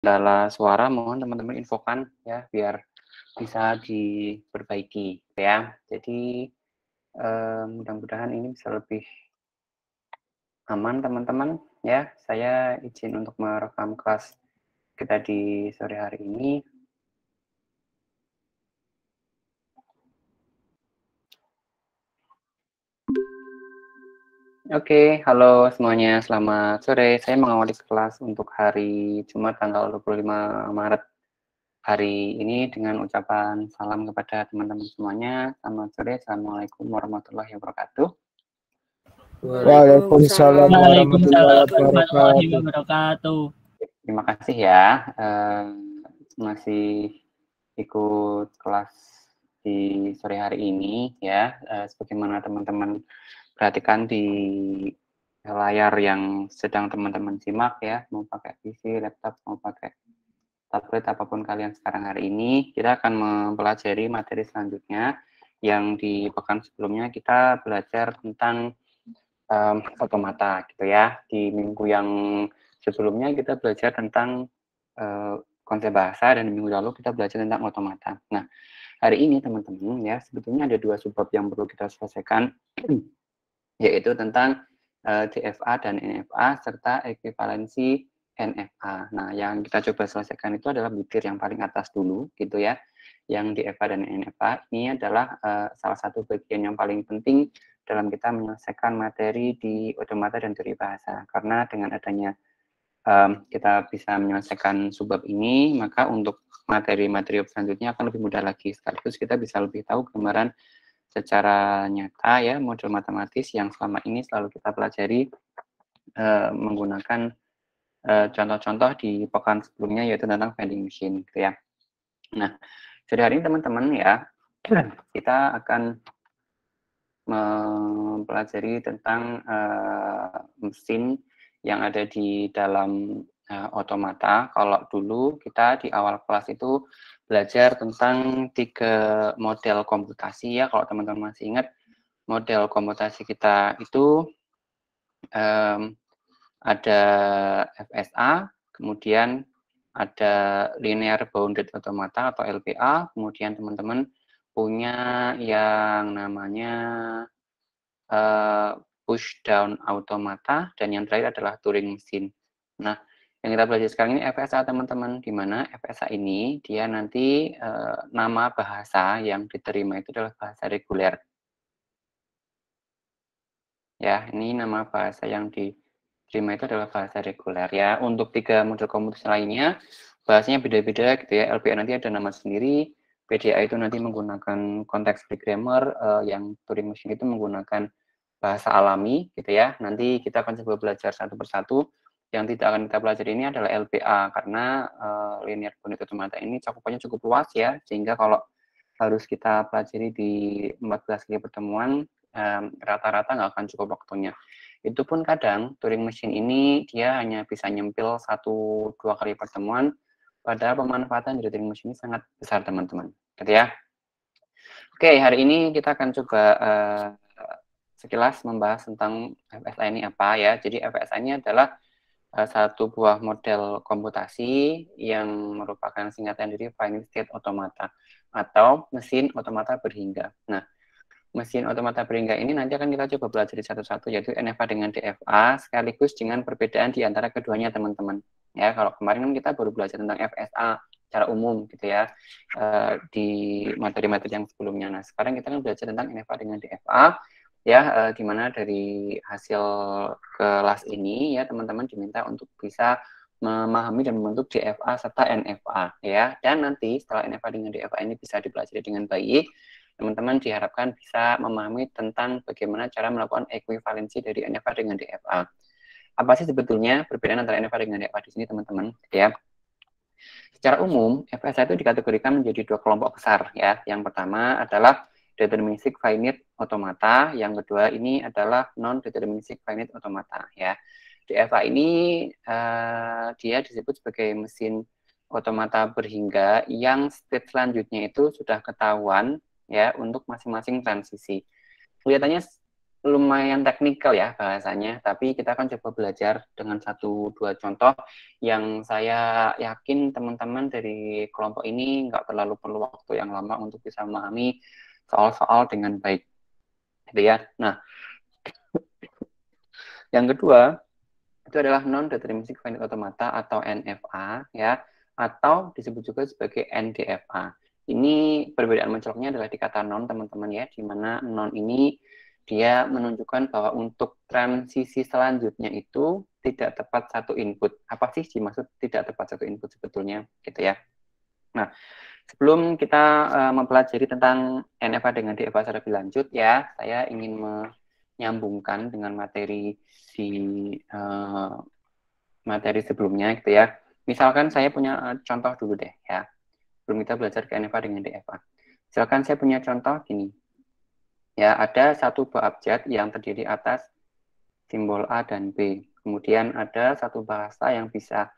kendala suara mohon teman-teman infokan ya biar bisa diperbaiki ya. Jadi mudah-mudahan ini bisa lebih aman teman-teman ya. Saya izin untuk merekam kelas kita di sore hari ini. Oke, halo semuanya, selamat sore. Saya mengawali kelas untuk hari Jumat tanggal 25 Maret hari ini dengan ucapan salam kepada teman-teman semuanya. Selamat sore, Assalamualaikum warahmatullahi wabarakatuh. Waalaikumsalam warahmatullahi wabarakatuh. Terima kasih ya, masih ikut kelas di sore hari ini ya. Sebagaimana teman-teman perhatikan di layar yang sedang teman-teman simak ya, mau pakai PC, laptop, mau pakai tablet, apapun kalian sekarang hari ini, kita akan mempelajari materi selanjutnya yang di pekan sebelumnya kita belajar tentang otomata gitu ya. Di minggu yang sebelumnya kita belajar tentang konsep bahasa dan di minggu lalu kita belajar tentang otomata. Nah, hari ini teman-teman ya, sebetulnya ada dua subbab yang perlu kita selesaikan yaitu tentang DFA dan NFA serta ekuivalensi NFA. Nah, yang kita coba selesaikan itu adalah butir yang paling atas dulu, gitu ya. Yang DFA dan NFA ini adalah salah satu bagian yang paling penting dalam kita menyelesaikan materi di otomata dan teori bahasa. Karena dengan adanya kita bisa menyelesaikan subbab ini, maka untuk materi-materi selanjutnya akan lebih mudah lagi. Sekaligus kita bisa lebih tahu gambaran secara nyata ya model matematis yang selama ini selalu kita pelajari menggunakan contoh-contoh di pekan sebelumnya yaitu tentang vending machine gitu ya. Nah, jadi hari ini teman-teman ya kita akan mempelajari tentang mesin yang ada di dalam otomata. Kalau dulu kita di awal kelas itu belajar tentang 3 model komputasi ya. Kalau teman-teman masih ingat, model komputasi kita itu ada FSA, kemudian ada linear bounded automata atau LBA, kemudian teman-teman punya yang namanya push down automata, dan yang terakhir adalah Turing machine. Nah, yang kita belajar sekarang ini FSA teman-teman, di mana FSA ini dia nanti nama bahasa yang diterima itu adalah bahasa reguler. Ya, ini nama bahasa yang diterima itu adalah bahasa reguler ya. Untuk 3 model komutasi lainnya, bahasanya beda-beda gitu ya. LPA nanti ada nama sendiri, PDA itu nanti menggunakan konteks free grammar, yang Turing machine itu menggunakan bahasa alami gitu ya. Nanti kita akan coba belajar satu persatu. Yang tidak akan kita pelajari ini adalah LPA karena linear bounded automata ini cakupannya cukup luas ya, sehingga kalau harus kita pelajari di 14 kali pertemuan rata-rata nggak akan cukup waktunya. Itu pun kadang Turing machine ini dia hanya bisa nyempil 1-2 kali pertemuan, padahal pemanfaatan dari Turing machine ini sangat besar teman-teman, gitu ya. Oke, hari ini kita akan coba sekilas membahas tentang FSA ini apa ya. Jadi FSA ini adalah satu buah model komputasi yang merupakan singkatan dari finite state automata atau mesin otomata berhingga. Nah, mesin otomata berhingga ini nanti akan kita coba belajar satu-satu, yaitu NFA dengan DFA sekaligus dengan perbedaan di antara keduanya teman-teman. Ya, kalau kemarin kan kita baru belajar tentang FSA secara umum gitu ya di materi-materi yang sebelumnya. Nah, sekarang kita akan belajar tentang NFA dengan DFA ya, di mana dari hasil kelas ini ya teman-teman diminta untuk bisa memahami dan membentuk DFA serta NFA ya. Dan nanti setelah NFA dengan DFA ini bisa dipelajari dengan baik, teman-teman diharapkan bisa memahami tentang bagaimana cara melakukan ekuivalensi dari NFA dengan DFA. Apa sih sebetulnya perbedaan antara NFA dengan DFA di sini teman-teman ya? Secara umum, FSA itu dikategorikan menjadi 2 kelompok besar ya. Yang pertama adalah deterministic finite automata, yang kedua ini adalah non-deterministic finite automata ya. DFA ini dia disebut sebagai mesin otomata berhingga yang state selanjutnya itu sudah ketahuan ya untuk masing-masing transisi. Kelihatannya lumayan teknikal ya bahasanya, tapi kita akan coba belajar dengan 1-2 contoh yang saya yakin teman-teman dari kelompok ini nggak terlalu perlu waktu yang lama untuk bisa memahami soal-soal dengan baik, gitu ya. Nah, yang kedua itu adalah non-deterministic finite automata atau NFA ya, atau disebut juga sebagai NDFA. Ini perbedaan mencoloknya adalah di kata non, teman-teman ya, di mana non ini dia menunjukkan bahwa untuk transisi selanjutnya itu tidak tepat satu input. Apa sih dimaksud tidak tepat satu input sebetulnya, gitu ya. Nah, sebelum kita mempelajari tentang NFA dengan DFA secara lebih lanjut ya, saya ingin menyambungkan dengan materi di materi sebelumnya gitu ya. Misalkan saya punya contoh dulu deh ya, sebelum kita belajar ke NFA dengan DFA. Misalkan saya punya contoh gini, ya ada satu buah abjad yang terdiri atas simbol A dan B. Kemudian ada satu bahasa yang bisa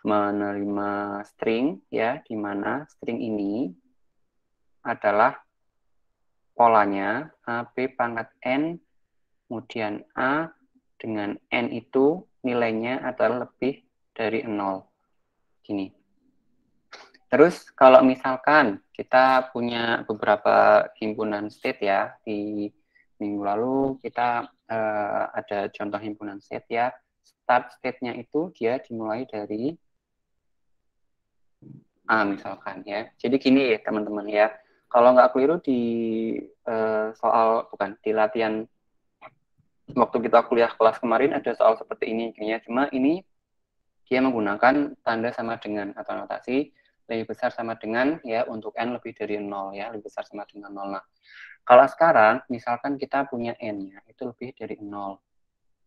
menerima string ya, di mana string ini adalah polanya A, B pangkat N, kemudian A dengan N itu nilainya adalah lebih dari 0. Gini. Terus kalau misalkan kita punya beberapa himpunan state ya, di minggu lalu kita ada contoh himpunan state ya. Start state-nya itu dia dimulai dari A misalkan ya. Jadi gini ya teman-teman ya, kalau nggak keliru di di latihan waktu kita kuliah kelas kemarin ada soal seperti ini kayaknya, cuma ini dia menggunakan tanda sama dengan atau notasi lebih besar sama dengan ya untuk N lebih dari 0 ya, lebih besar sama dengan 0. Nah, kalau sekarang misalkan kita punya N-nya itu lebih dari 0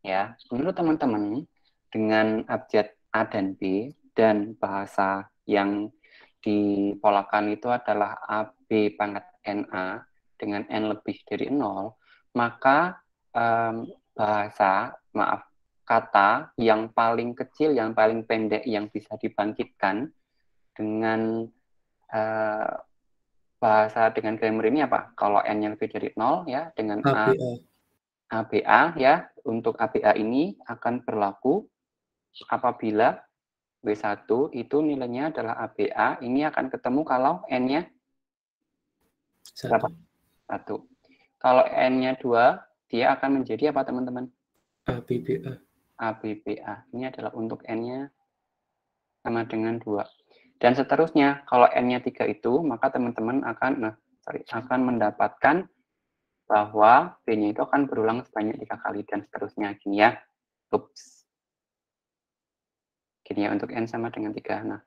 ya. Menurut teman-teman dengan abjad A dan B dan bahasa yang dipolakan itu adalah AB pangkat NA dengan N lebih dari 0, maka kata yang paling kecil, yang paling pendek yang bisa dibangkitkan dengan bahasa dengan grammar ini apa? Kalau N-nya lebih dari 0 ya, dengan ABA ya, untuk ABA ini akan berlaku apabila W1 itu nilainya adalah ABA, ini akan ketemu kalau N-nya 1. Kalau N-nya 2, dia akan menjadi apa teman-teman? ABBA. ABBA. Ini adalah untuk N-nya sama dengan 2. Dan seterusnya, kalau N-nya 3 itu, maka teman-teman akan mendapatkan bahwa B-nya itu akan berulang sebanyak 3 kali dan seterusnya. Gini ya. Ups. Gini ya, untuk N sama dengan 3. Nah,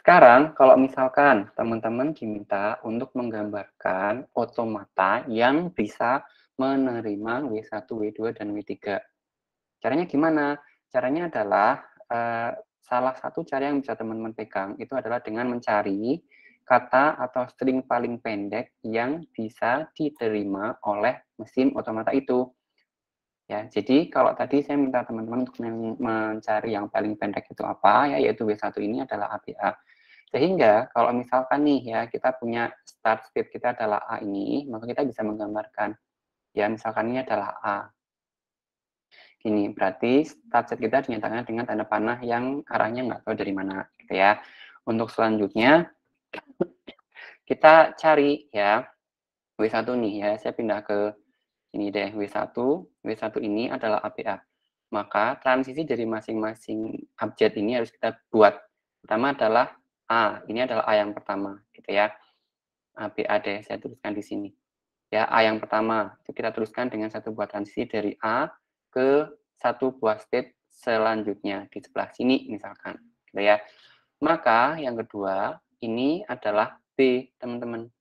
sekarang kalau misalkan teman-teman diminta untuk menggambarkan otomata yang bisa menerima W1, W2, dan W3. Caranya gimana? Caranya adalah salah satu cara yang bisa teman-teman pegang itu adalah dengan mencari kata atau string paling pendek yang bisa diterima oleh mesin otomata itu. Ya, jadi kalau tadi saya minta teman-teman untuk mencari yang paling pendek itu apa, ya, yaitu W1 ini adalah ABA. Sehingga kalau misalkan nih ya kita punya start state kita adalah A ini, maka kita bisa menggambarkan ya misalkan ini adalah A. Gini, berarti start state kita dinyatakan dengan tanda panah yang arahnya nggak tahu dari mana, gitu ya. Untuk selanjutnya, kita cari ya, W1 nih ya, saya pindah ke ini deh, W1. W1 ini adalah ABA. Maka transisi dari masing-masing abjad ini harus kita buat. Pertama adalah A, ini adalah A yang pertama, gitu ya. ABA deh, saya tuliskan di sini. Ya, A yang pertama, itu kita tuliskan dengan satu buah transisi dari A ke satu buah state selanjutnya di sebelah sini misalkan, gitu ya. Maka yang kedua ini adalah B, teman-teman.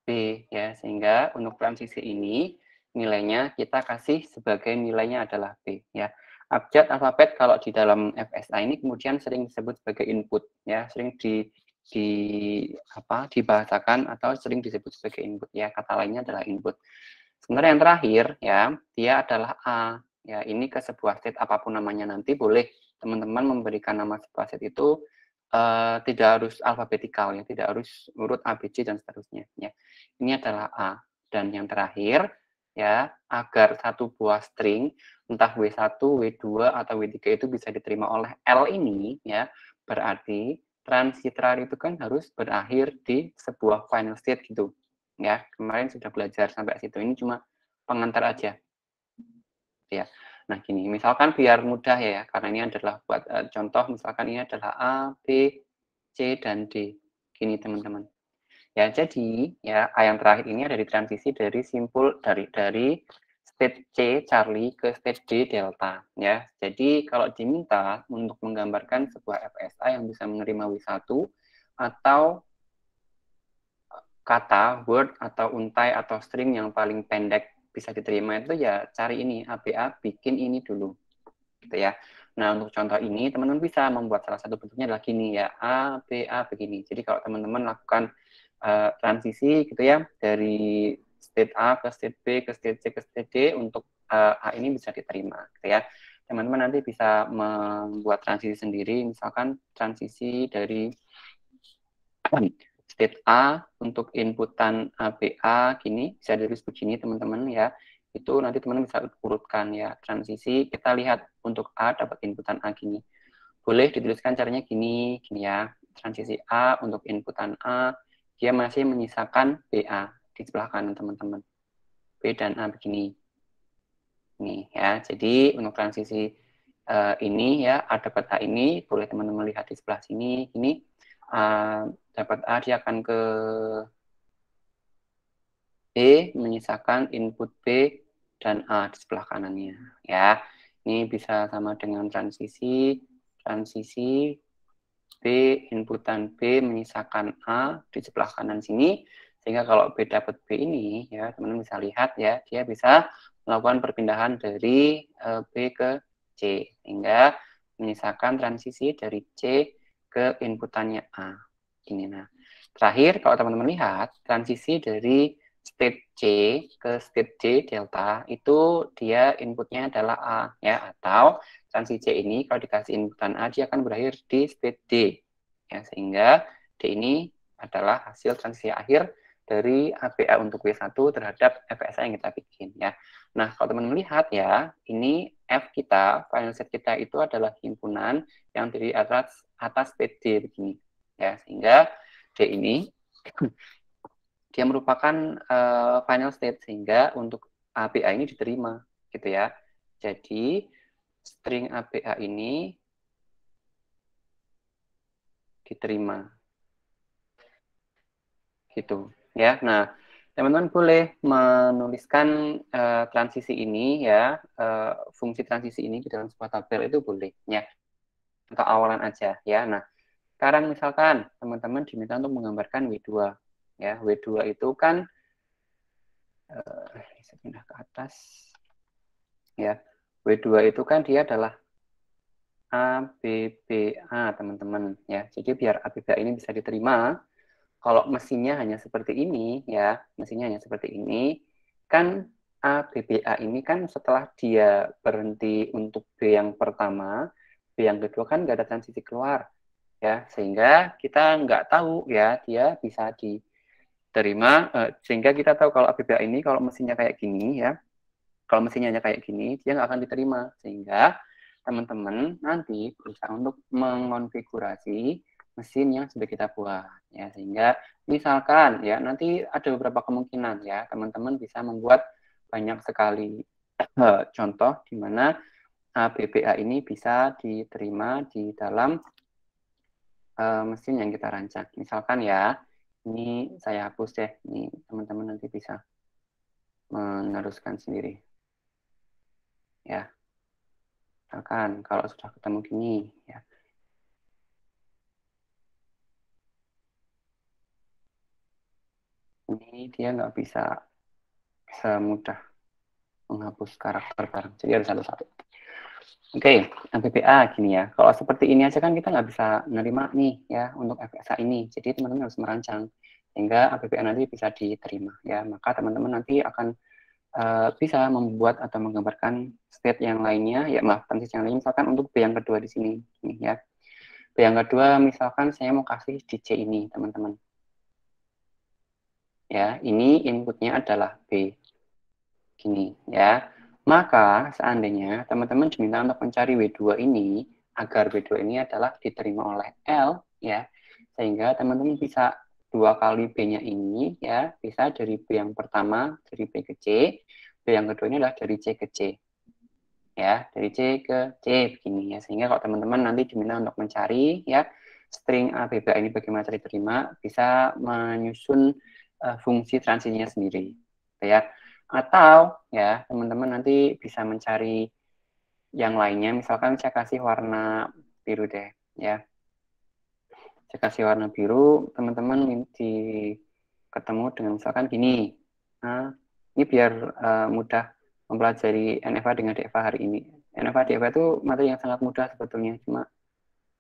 B ya, sehingga untuk transisi ini nilainya kita kasih sebagai nilainya adalah B ya. Abjad alfabet kalau di dalam FSA ini kemudian sering disebut sebagai input ya, sering dibahasakan atau sering disebut sebagai input ya, kata lainnya adalah input. Sebenarnya yang terakhir ya, dia adalah A. Ya, ini ke sebuah state apapun namanya nanti boleh teman-teman memberikan nama sebuah state itu tidak harus alfabetikal ya, tidak harus urut A, B, C dan seterusnya ya. Ini adalah A. Dan yang terakhir ya, agar satu buah string entah W1, W2 atau W3 itu bisa diterima oleh L ini ya, berarti transitrar itu kan harus berakhir di sebuah final state gitu. Ya, kemarin sudah belajar sampai situ. Ini cuma pengantar aja. Ya. Nah, gini, misalkan biar mudah ya, karena ini adalah buat contoh, misalkan ini adalah A, B, C, dan D. Gini, teman-teman. Ya, jadi ya A yang terakhir ini ada di transisi dari simpul dari state C Charlie ke state D delta ya. Jadi kalau diminta untuk menggambarkan sebuah FSA yang bisa menerima W1 atau kata, word atau untai atau string yang paling pendek bisa diterima itu ya cari ini ABA bikin ini dulu gitu ya. Nah, untuk contoh ini teman-teman bisa membuat salah satu bentuknya adalah gini ya, A, B, A begini. Jadi kalau teman-teman lakukan transisi gitu ya dari state A ke state B ke state C ke state D untuk A ini bisa diterima gitu ya. Teman-teman nanti bisa membuat transisi sendiri, misalkan transisi dari state A untuk inputan ABA gini, bisa ditulis begini teman-teman ya. Itu nanti teman-teman bisa urutkan ya. Transisi kita lihat untuk A dapat inputan A gini. Boleh dituliskan caranya gini, gini ya. Transisi A untuk inputan A, dia masih menyisakan BA di sebelah kanan teman-teman. B dan A begini. Nih ya. Jadi untuk transisi ini ya, A dapat A ini, boleh teman-teman lihat di sebelah sini, ini dapat A dia akan ke B menyisakan input B dan A di sebelah kanannya ya. Ini bisa sama dengan transisi B inputan B menyisakan A di sebelah kanan sini, sehingga kalau B dapat B ini ya teman-teman bisa lihat ya, dia bisa melakukan perpindahan dari B ke C sehingga menyisakan transisi dari C ke inputannya A ini. Nah, terakhir kalau teman-teman lihat transisi dari state C ke state D delta itu dia inputnya adalah A ya, atau transisi C ini kalau dikasih inputan A dia akan berakhir di state D ya, sehingga D ini adalah hasil transisi akhir dari ABA untuk W1 terhadap FSA yang kita bikin ya. Nah, kalau teman-teman lihat ya, ini F kita, final set kita itu adalah himpunan yang terdiri atas state D begini ya, sehingga D ini dia merupakan final state sehingga untuk ABA ini diterima gitu ya. Jadi string ABA ini diterima gitu ya. Nah, teman-teman boleh menuliskan transisi ini ya, fungsi transisi ini di dalam sebuah tabel itu boleh ya, untuk awalan aja ya. Nah, sekarang misalkan teman-teman diminta untuk menggambarkan W2 ya. W2 itu kan saya pindah ke atas ya. W2 itu kan dia adalah ABBA teman-teman ya. Jadi biar ABBA ini bisa diterima, kalau mesinnya hanya seperti ini ya, mesinnya hanya seperti ini, kan ABBA ini kan setelah dia berhenti untuk B yang pertama, B yang kedua kan nggak ada transisi keluar ya, sehingga kita nggak tahu ya dia bisa diterima, sehingga kita tahu kalau ABBA ini kalau mesinnya kayak gini ya, kalau mesinnya hanya kayak gini dia nggak akan diterima, sehingga teman-teman nanti berusaha untuk mengonfigurasi mesin yang sudah kita buat ya, sehingga misalkan ya nanti ada beberapa kemungkinan ya, teman-teman bisa membuat banyak sekali contoh di mana ABBA ini bisa diterima di dalam mesin yang kita rancang. Misalkan ya, ini saya hapus deh, ini teman-teman nanti bisa meneruskan sendiri ya. Misalkan kalau sudah ketemu gini ya, ini dia nggak bisa semudah menghapus karakter bareng, jadi harus satu-satu. Oke, ABBA gini ya, kalau seperti ini aja kan kita nggak bisa menerima nih ya untuk FSA ini, jadi teman-teman harus merancang sehingga ABBA nanti bisa diterima ya, maka teman-teman nanti akan bisa membuat atau menggambarkan state yang lainnya ya, maaf, transisi yang lainnya, misalkan untuk B yang kedua di sini nih ya. B yang kedua misalkan saya mau kasih di C ini teman-teman ya, ini inputnya adalah B Gini ya. Maka seandainya teman-teman diminta untuk mencari W2 ini, agar W2 ini adalah diterima oleh L, ya, sehingga teman-teman bisa 2 kali B-nya ini, ya, bisa dari B yang pertama, dari B ke C, B yang kedua ini adalah dari C ke C. Ya, dari C ke C, begini ya. Sehingga kalau teman-teman nanti diminta untuk mencari, ya, string A, B, B ini bagaimana cara diterima, bisa menyusun fungsi transisinya sendiri. Ya. Atau ya teman-teman nanti bisa mencari yang lainnya, misalkan saya kasih warna biru deh ya, saya kasih warna biru, teman-teman ketemu dengan misalkan gini, nah, ini biar mudah mempelajari NFA dengan DFA hari ini. NFA DFA itu materi yang sangat mudah sebetulnya, cuma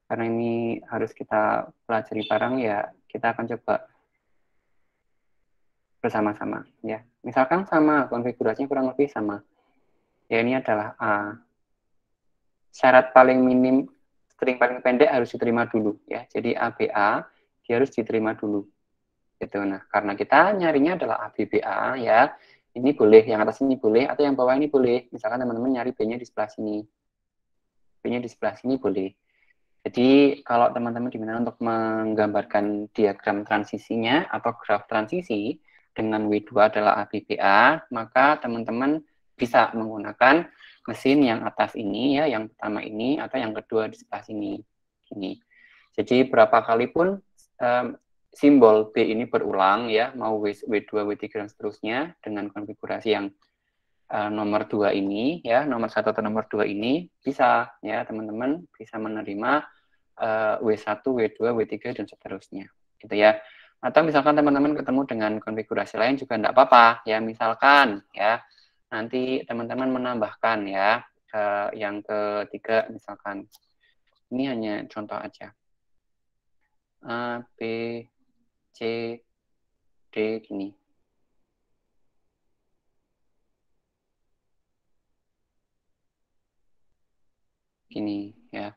karena ini harus kita pelajari bareng ya, kita akan coba bersama-sama ya. Misalkan sama, konfigurasinya kurang lebih sama. Ya ini adalah A. Syarat paling minim, string paling pendek harus diterima dulu ya. Jadi ABA dia harus diterima dulu. Gitu. Nah, karena kita nyarinya adalah ABBA ya. Ini boleh, yang atas ini boleh atau yang bawah ini boleh. Misalkan teman-teman nyari B-nya di sebelah sini. B-nya di sebelah sini boleh. Jadi kalau teman-teman diminta untuk menggambarkan diagram transisinya atau graf transisi dengan W2 adalah ABBA, maka teman-teman bisa menggunakan mesin yang atas ini ya, yang pertama ini atau yang kedua di sebelah sini. Ini. Jadi berapa kali pun simbol B ini berulang ya, mau W2, W3 dan seterusnya dengan konfigurasi yang nomor 2 ini ya, nomor 1 atau nomor 2 ini bisa ya teman-teman bisa menerima W1, W2, W3 dan seterusnya gitu ya. Atau misalkan teman-teman ketemu dengan konfigurasi lain juga enggak apa-apa ya, misalkan ya nanti teman-teman menambahkan ya yang ketiga misalkan ini hanya contoh aja. A, B, C, D gini. Gini ya.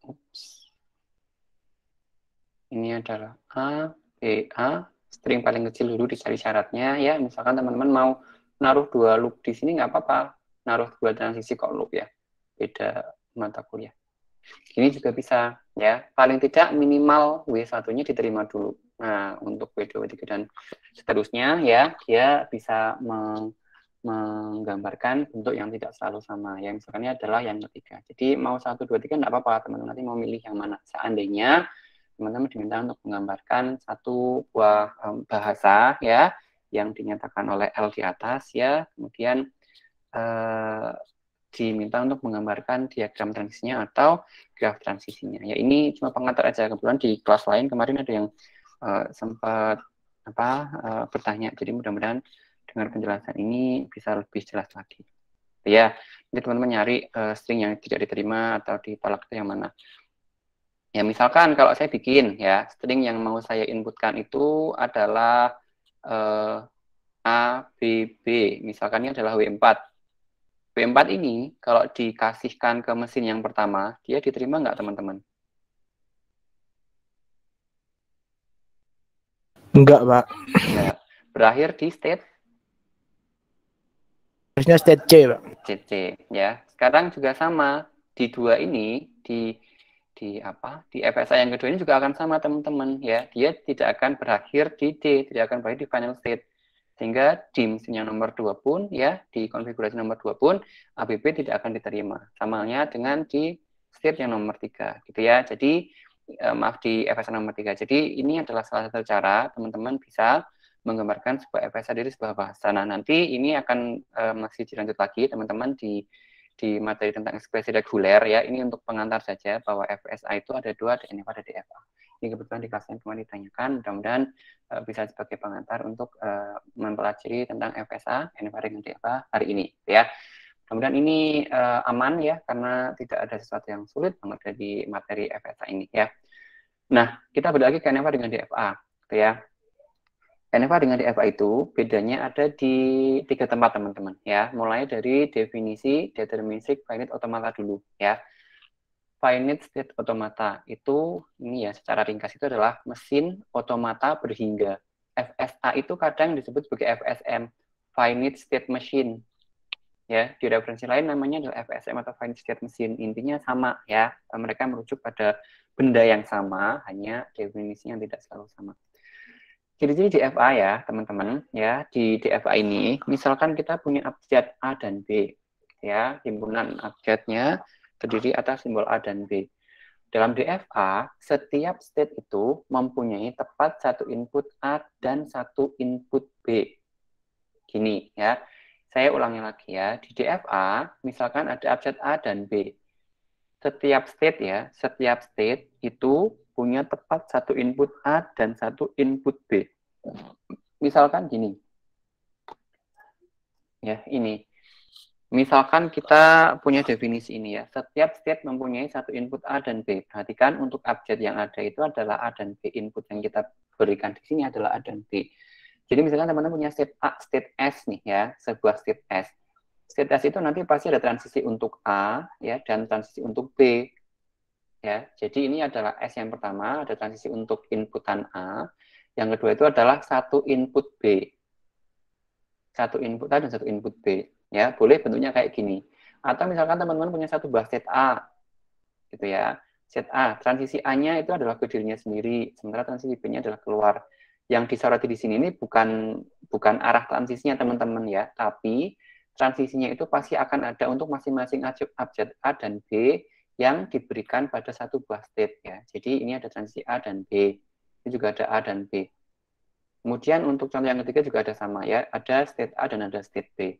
Ups. Ini adalah A, B, A, string paling kecil dulu dicari syaratnya ya. Misalkan teman-teman mau naruh 2 loop di sini nggak apa-apa. Naruh 2 transisi kok loop ya. Beda mata kuliah. Ini juga bisa ya. Paling tidak minimal W1-nya diterima dulu. Nah, untuk W2, W3 dan seterusnya ya, dia bisa menggambarkan bentuk yang tidak selalu sama. Ya, misalkan ini adalah yang ketiga. Jadi mau 1, 2, 3 enggak apa-apa. Teman-teman nanti mau milih yang mana. Seandainya teman-teman diminta untuk menggambarkan satu buah bahasa ya yang dinyatakan oleh L di atas ya, kemudian diminta untuk menggambarkan diagram transisinya atau graf transisinya. Ya ini cuma pengantar aja, kebetulan di kelas lain kemarin ada yang sempat bertanya, jadi mudah-mudahan dengan penjelasan ini bisa lebih jelas lagi. Ya, jadi teman-teman nyari string yang tidak diterima atau ditolak itu yang mana. Ya, misalkan kalau saya bikin ya, string yang mau saya inputkan itu adalah A, B, B. Misalkan ini adalah W4. W4 ini kalau dikasihkan ke mesin yang pertama, dia diterima nggak teman-teman? Enggak, Pak. Enggak. Berakhir di state? Harusnya state C, Pak. C, ya. Sekarang juga sama. Di dua ini, di FSA yang kedua ini juga akan sama teman-teman ya, dia tidak akan berakhir di D, tidak akan berakhir di final state, sehingga di mesin yang nomor 2 pun ya, di konfigurasi nomor 2 pun ABB tidak akan diterima, samanya dengan di state yang nomor 3 gitu ya. Jadi maaf, di FSA nomor 3. Jadi ini adalah salah satu cara teman-teman bisa menggambarkan sebuah FSA dari sebuah bahasa. Nah, nanti ini akan masih dilanjut lagi teman-teman di materi tentang ekspresi reguler ya. Ini untuk pengantar saja bahwa FSA itu ada 2, ada NFA, ada DFA. Ini kebetulan di kelas yang kemarin ditanyakan, mudah-mudahan bisa sebagai pengantar untuk mempelajari tentang FSA, NFA, dan DFA hari ini ya. Mudah-mudahan ini aman ya, karena tidak ada sesuatu yang sulit banget dari materi FSA ini ya. Nah, kita balik lagi ke NFA dengan DFA gitu ya. NFA dengan DFA itu bedanya ada di 3 tempat teman-teman ya. Mulai dari definisi deterministic finite automata dulu ya. Finite state automata itu ini ya, secara ringkas itu adalah mesin otomata berhingga. FSA itu kadang disebut sebagai FSM, finite state machine. Ya, di referensi lain namanya adalah FSM atau finite state machine. Intinya sama ya, mereka merujuk pada benda yang sama, hanya definisinya tidak selalu sama. Ciri-ciri DFA ya, teman-teman, ya, di DFA ini, misalkan kita punya abjad A dan B, ya, himpunan abjadnya terdiri atas simbol A dan B. Dalam DFA, setiap state itu mempunyai tepat satu input A dan satu input B. Gini, ya. Saya ulangi lagi ya, di DFA, misalkan ada abjad A dan B. Setiap state ya, setiap state itu punya tepat satu input A dan satu input B. Misalkan gini. Ya, ini. Misalkan kita punya definisi ini ya, setiap state mempunyai satu input A dan B. Perhatikan untuk abjad yang ada itu adalah A dan B. Input yang kita berikan di sini adalah A dan B. Jadi misalkan teman-teman punya state A, state S nih ya, sebuah state S. State S itu nanti pasti ada transisi untuk A ya dan transisi untuk B. Ya, jadi ini adalah S yang pertama, ada transisi untuk inputan A. Yang kedua itu adalah satu input B. Satu input A dan satu input B. Ya, boleh bentuknya kayak gini. Atau misalkan teman-teman punya satu buah state A. Gitu ya. State A, transisi A-nya itu adalah ke dirinya sendiri, sementara transisi B-nya adalah keluar. Yang disoroti di sini ini bukan arah transisinya teman-teman ya, tapi transisinya itu pasti akan ada untuk masing-masing abjad A dan B yang diberikan pada satu buah state ya. Jadi ini ada transisi A dan B. Ini juga ada A dan B. Kemudian untuk contoh yang ketiga juga ada sama ya, ada state A dan ada state B.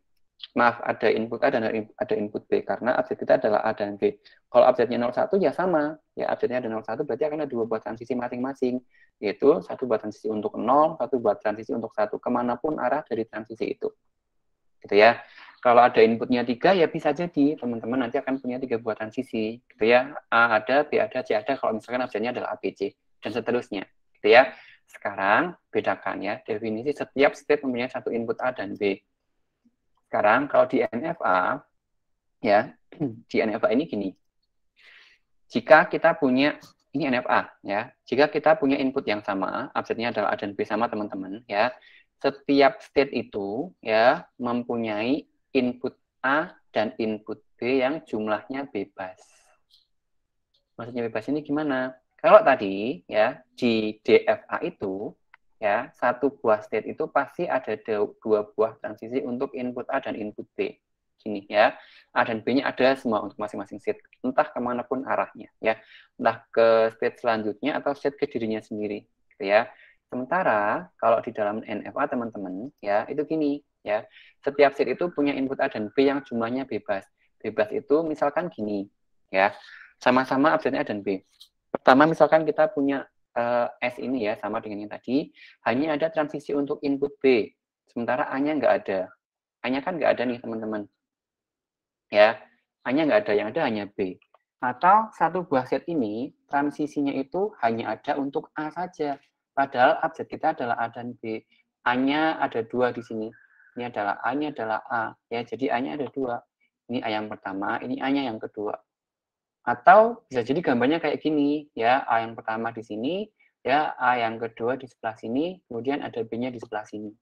Maaf, ada input A dan ada input B karena abjad kita adalah A dan B. Kalau abjadnya 01 ya sama, ya abjadnya ada 01 berarti akan ada dua buah transisi masing-masing, yaitu satu buah transisi untuk 0, satu buah transisi untuk 1, kemanapun arah dari transisi itu. Gitu ya. Kalau ada inputnya 3 ya bisa jadi teman-teman nanti akan punya 3 buah transisi, gitu ya. A ada, B ada, C ada, kalau misalkan abjadnya adalah ABC dan seterusnya, gitu ya. Sekarang bedakan ya, definisi setiap state mempunyai satu input A dan B. Sekarang kalau di NFA, ya, di NFA ini gini. Jika kita punya, ini NFA, ya, jika kita punya input yang sama, abjadnya adalah A dan B sama teman-teman, ya, setiap state itu, ya, mempunyai input A dan input B yang jumlahnya bebas. Maksudnya bebas ini gimana? Kalau tadi, ya, di DFA itu, ya, satu buah state itu pasti ada dua buah transisi untuk input A dan input B. Gini ya, A dan B-nya ada semua untuk masing-masing state, entah kemanapun arahnya, ya, entah ke state selanjutnya atau state ke dirinya sendiri, gitu ya. Sementara kalau di dalam NFA teman-teman, ya, itu gini, ya, setiap state itu punya input A dan B yang jumlahnya bebas. Bebas itu misalkan gini, ya, sama-sama abjadnya A dan B. Pertama misalkan kita punya S ini ya, sama dengan yang tadi, hanya ada transisi untuk input B, sementara A-nya nggak ada. A-nya kan nggak ada nih, teman-teman. Ya, A-nya nggak ada, yang ada hanya B. Atau satu buah set ini, transisinya itu hanya ada untuk A saja. Padahal abjad kita adalah A dan B. A-nya ada dua di sini. Ini adalah A-nya adalah A. Ya, jadi A-nya ada dua. Ini A yang pertama, ini A-nya yang kedua. Atau bisa jadi gambarnya kayak gini, ya, A yang pertama di sini, ya, A yang kedua di sebelah sini, kemudian ada B-nya di sebelah sini.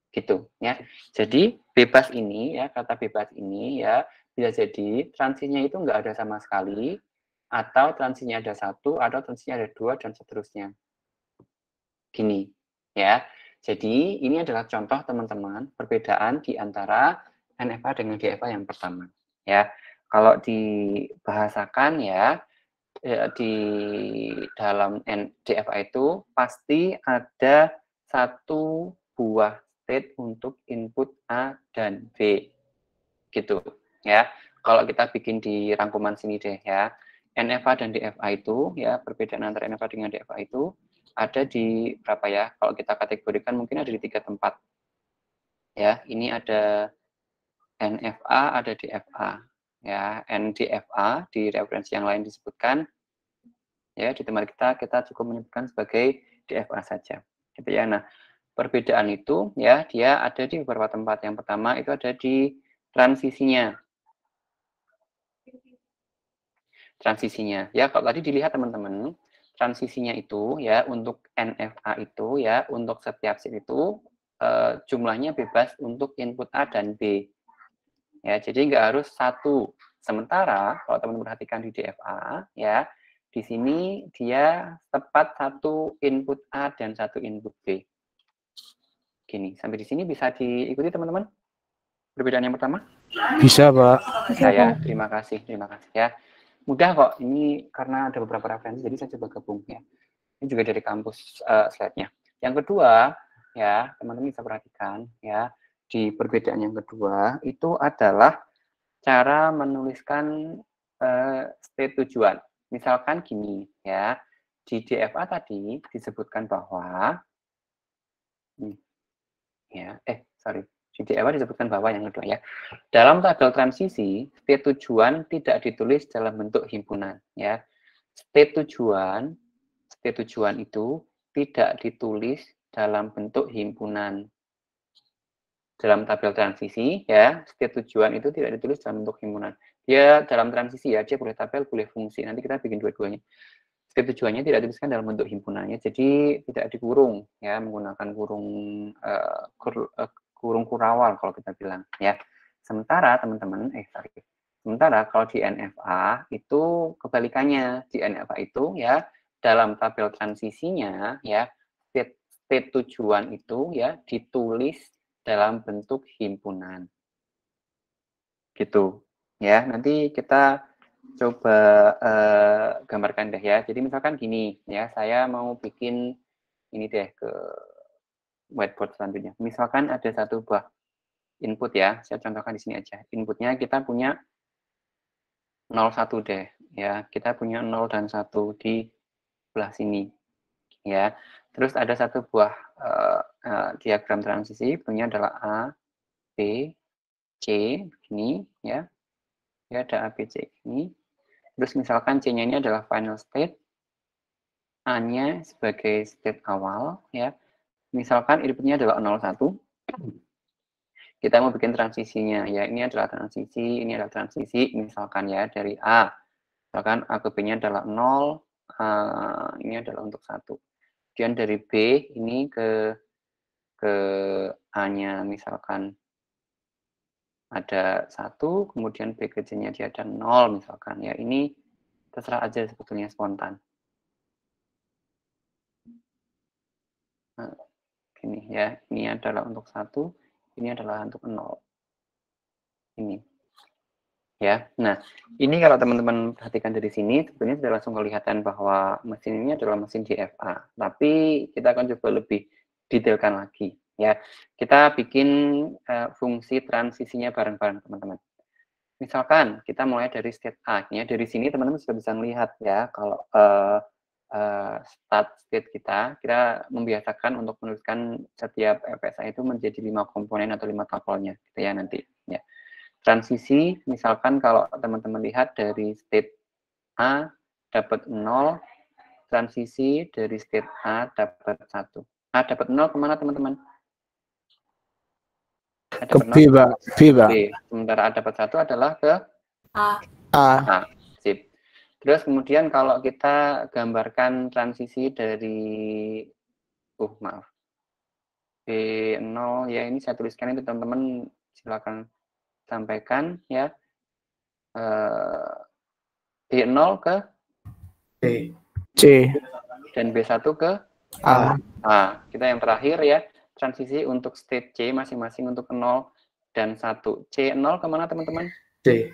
Gitu, ya. Jadi bebas ini, ya, kata bebas ini, ya, bisa jadi transisinya itu nggak ada sama sekali, atau transisinya ada satu, atau transisinya ada dua, dan seterusnya. Gini, ya. Jadi ini adalah contoh teman-teman perbedaan di antara NFA dengan DFA yang pertama, ya. Kalau dibahasakan ya, di dalam DFA itu pasti ada satu buah state untuk input A dan B. Gitu ya. Kalau kita bikin di rangkuman sini deh ya. NFA dan DFA itu ya, perbedaan antara NFA dengan DFA itu ada di berapa ya? Kalau kita kategorikan mungkin ada di 3 tempat. Ya, ini ada NFA, ada DFA. Ya, NDFA di referensi yang lain disebutkan, ya, di tempat kita cukup menyebutkan sebagai DFA saja, gitu ya. Nah, perbedaan itu ya, dia ada di beberapa tempat. Yang pertama itu ada di transisinya. Transisinya, ya, kalau tadi dilihat teman-teman, transisinya itu ya untuk NFA itu ya, untuk setiap set itu jumlahnya bebas untuk input A dan B. Ya, jadi nggak harus satu. Sementara kalau teman-teman perhatikan di DFA, ya, di sini dia tepat satu input A dan satu input B. Gini, sampai di sini bisa diikuti teman-teman? Perbedaan yang pertama? Bisa, Pak. Bisa ya, terima kasih ya. Mudah kok, ini karena ada beberapa referensi, jadi saya coba gabung ya. Ini juga dari kampus slide-nya. Yang kedua, ya, teman-teman bisa perhatikan ya, di perbedaan yang kedua itu adalah cara menuliskan state tujuan. Misalkan gini ya, di DFA tadi disebutkan bahwa di DFA disebutkan bahwa yang kedua ya, dalam tabel transisi state tujuan tidak ditulis dalam bentuk himpunan ya. State tujuan itu tidak ditulis dalam bentuk himpunan. Dalam tabel transisi ya, state tujuan itu tidak ditulis dalam bentuk himpunan. Dia dalam transisi ya, dia boleh tabel, boleh fungsi. Nanti kita bikin dua-duanya. State tujuannya tidak dituliskan dalam bentuk himpunannya, jadi tidak dikurung ya, menggunakan kurung kurawal kalau kita bilang ya. Sementara teman-teman, sementara kalau di NFA itu kebalikannya. Di NFA itu ya, dalam tabel transisinya ya, state tujuan itu ya ditulis dalam bentuk himpunan. Gitu. Ya, nanti kita coba gambarkan deh ya. Jadi misalkan gini ya, saya mau bikin ini deh ke whiteboard selanjutnya. Misalkan ada satu buah input ya, saya contohkan di sini aja. Inputnya kita punya 0, 1 deh ya. Kita punya 0 dan 1 di sebelah sini ya. Terus ada satu buah diagram transisi, bentuknya adalah A, B, C, begini ya. Ya ada A, B, C ini. Terus misalkan C-nya ini adalah final state, A-nya sebagai state awal ya. Misalkan inputnya adalah 0, 1. Kita mau bikin transisinya ya. Ini adalah transisi, ini adalah transisi misalkan ya dari A. Misalkan A ke B-nya adalah 0, ini adalah untuk 1. Kemudian dari B ini ke A-nya misalkan ada 1, kemudian B ke C-nya dia ada 0 misalkan ya. Ini terserah aja sebetulnya spontan. Nah, gini ya, ini adalah untuk 1, ini adalah untuk 0. Ini. Ya. Nah, ini kalau teman-teman perhatikan dari sini, sebenarnya sudah langsung kelihatan bahwa mesin ini adalah mesin DFA. Tapi kita akan coba lebih detailkan lagi ya. Kita bikin fungsi transisinya bareng-bareng teman-teman. Misalkan kita mulai dari state A, ya. Dari sini teman-teman sudah bisa melihat ya kalau start state kita membiasakan untuk menuliskan setiap FSA itu menjadi 5 komponen atau 5 tupelnya gitu ya nanti ya. Transisi misalkan kalau teman-teman lihat dari state A dapat 0, transisi dari state A dapat 1. A dapat 0 kemana teman-teman? Ke B, Pak. B, Pak. B. Sementara A dapat 1 adalah ke A. A. Sip. Terus kemudian kalau kita gambarkan transisi dari maaf. B0 ya, ini saya tuliskan itu teman-teman silakan sampaikan ya. B0 ke C. C. Dan B1 ke A. A. Kita yang terakhir ya, transisi untuk state C masing-masing untuk 0 dan 1. C0 kemana teman-teman? C.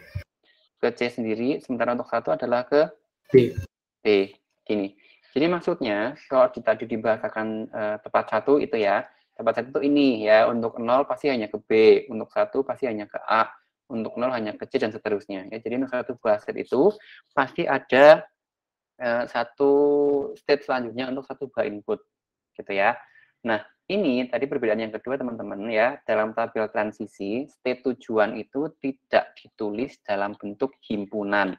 Ke C sendiri, sementara untuk 1 adalah ke B. B. Gini. Jadi maksudnya, kalau tadi dibahasakan tepat 1 itu ya, tepat 1 itu ini ya, untuk 0 pasti hanya ke B, untuk 1 pasti hanya ke A, untuk 0 hanya ke C, dan seterusnya. Ya, jadi untuk satu buah set itu, pasti ada satu state selanjutnya untuk satu buah input gitu ya. Nah, ini tadi perbedaan yang kedua teman-teman ya, dalam tabel transisi state tujuan itu tidak ditulis dalam bentuk himpunan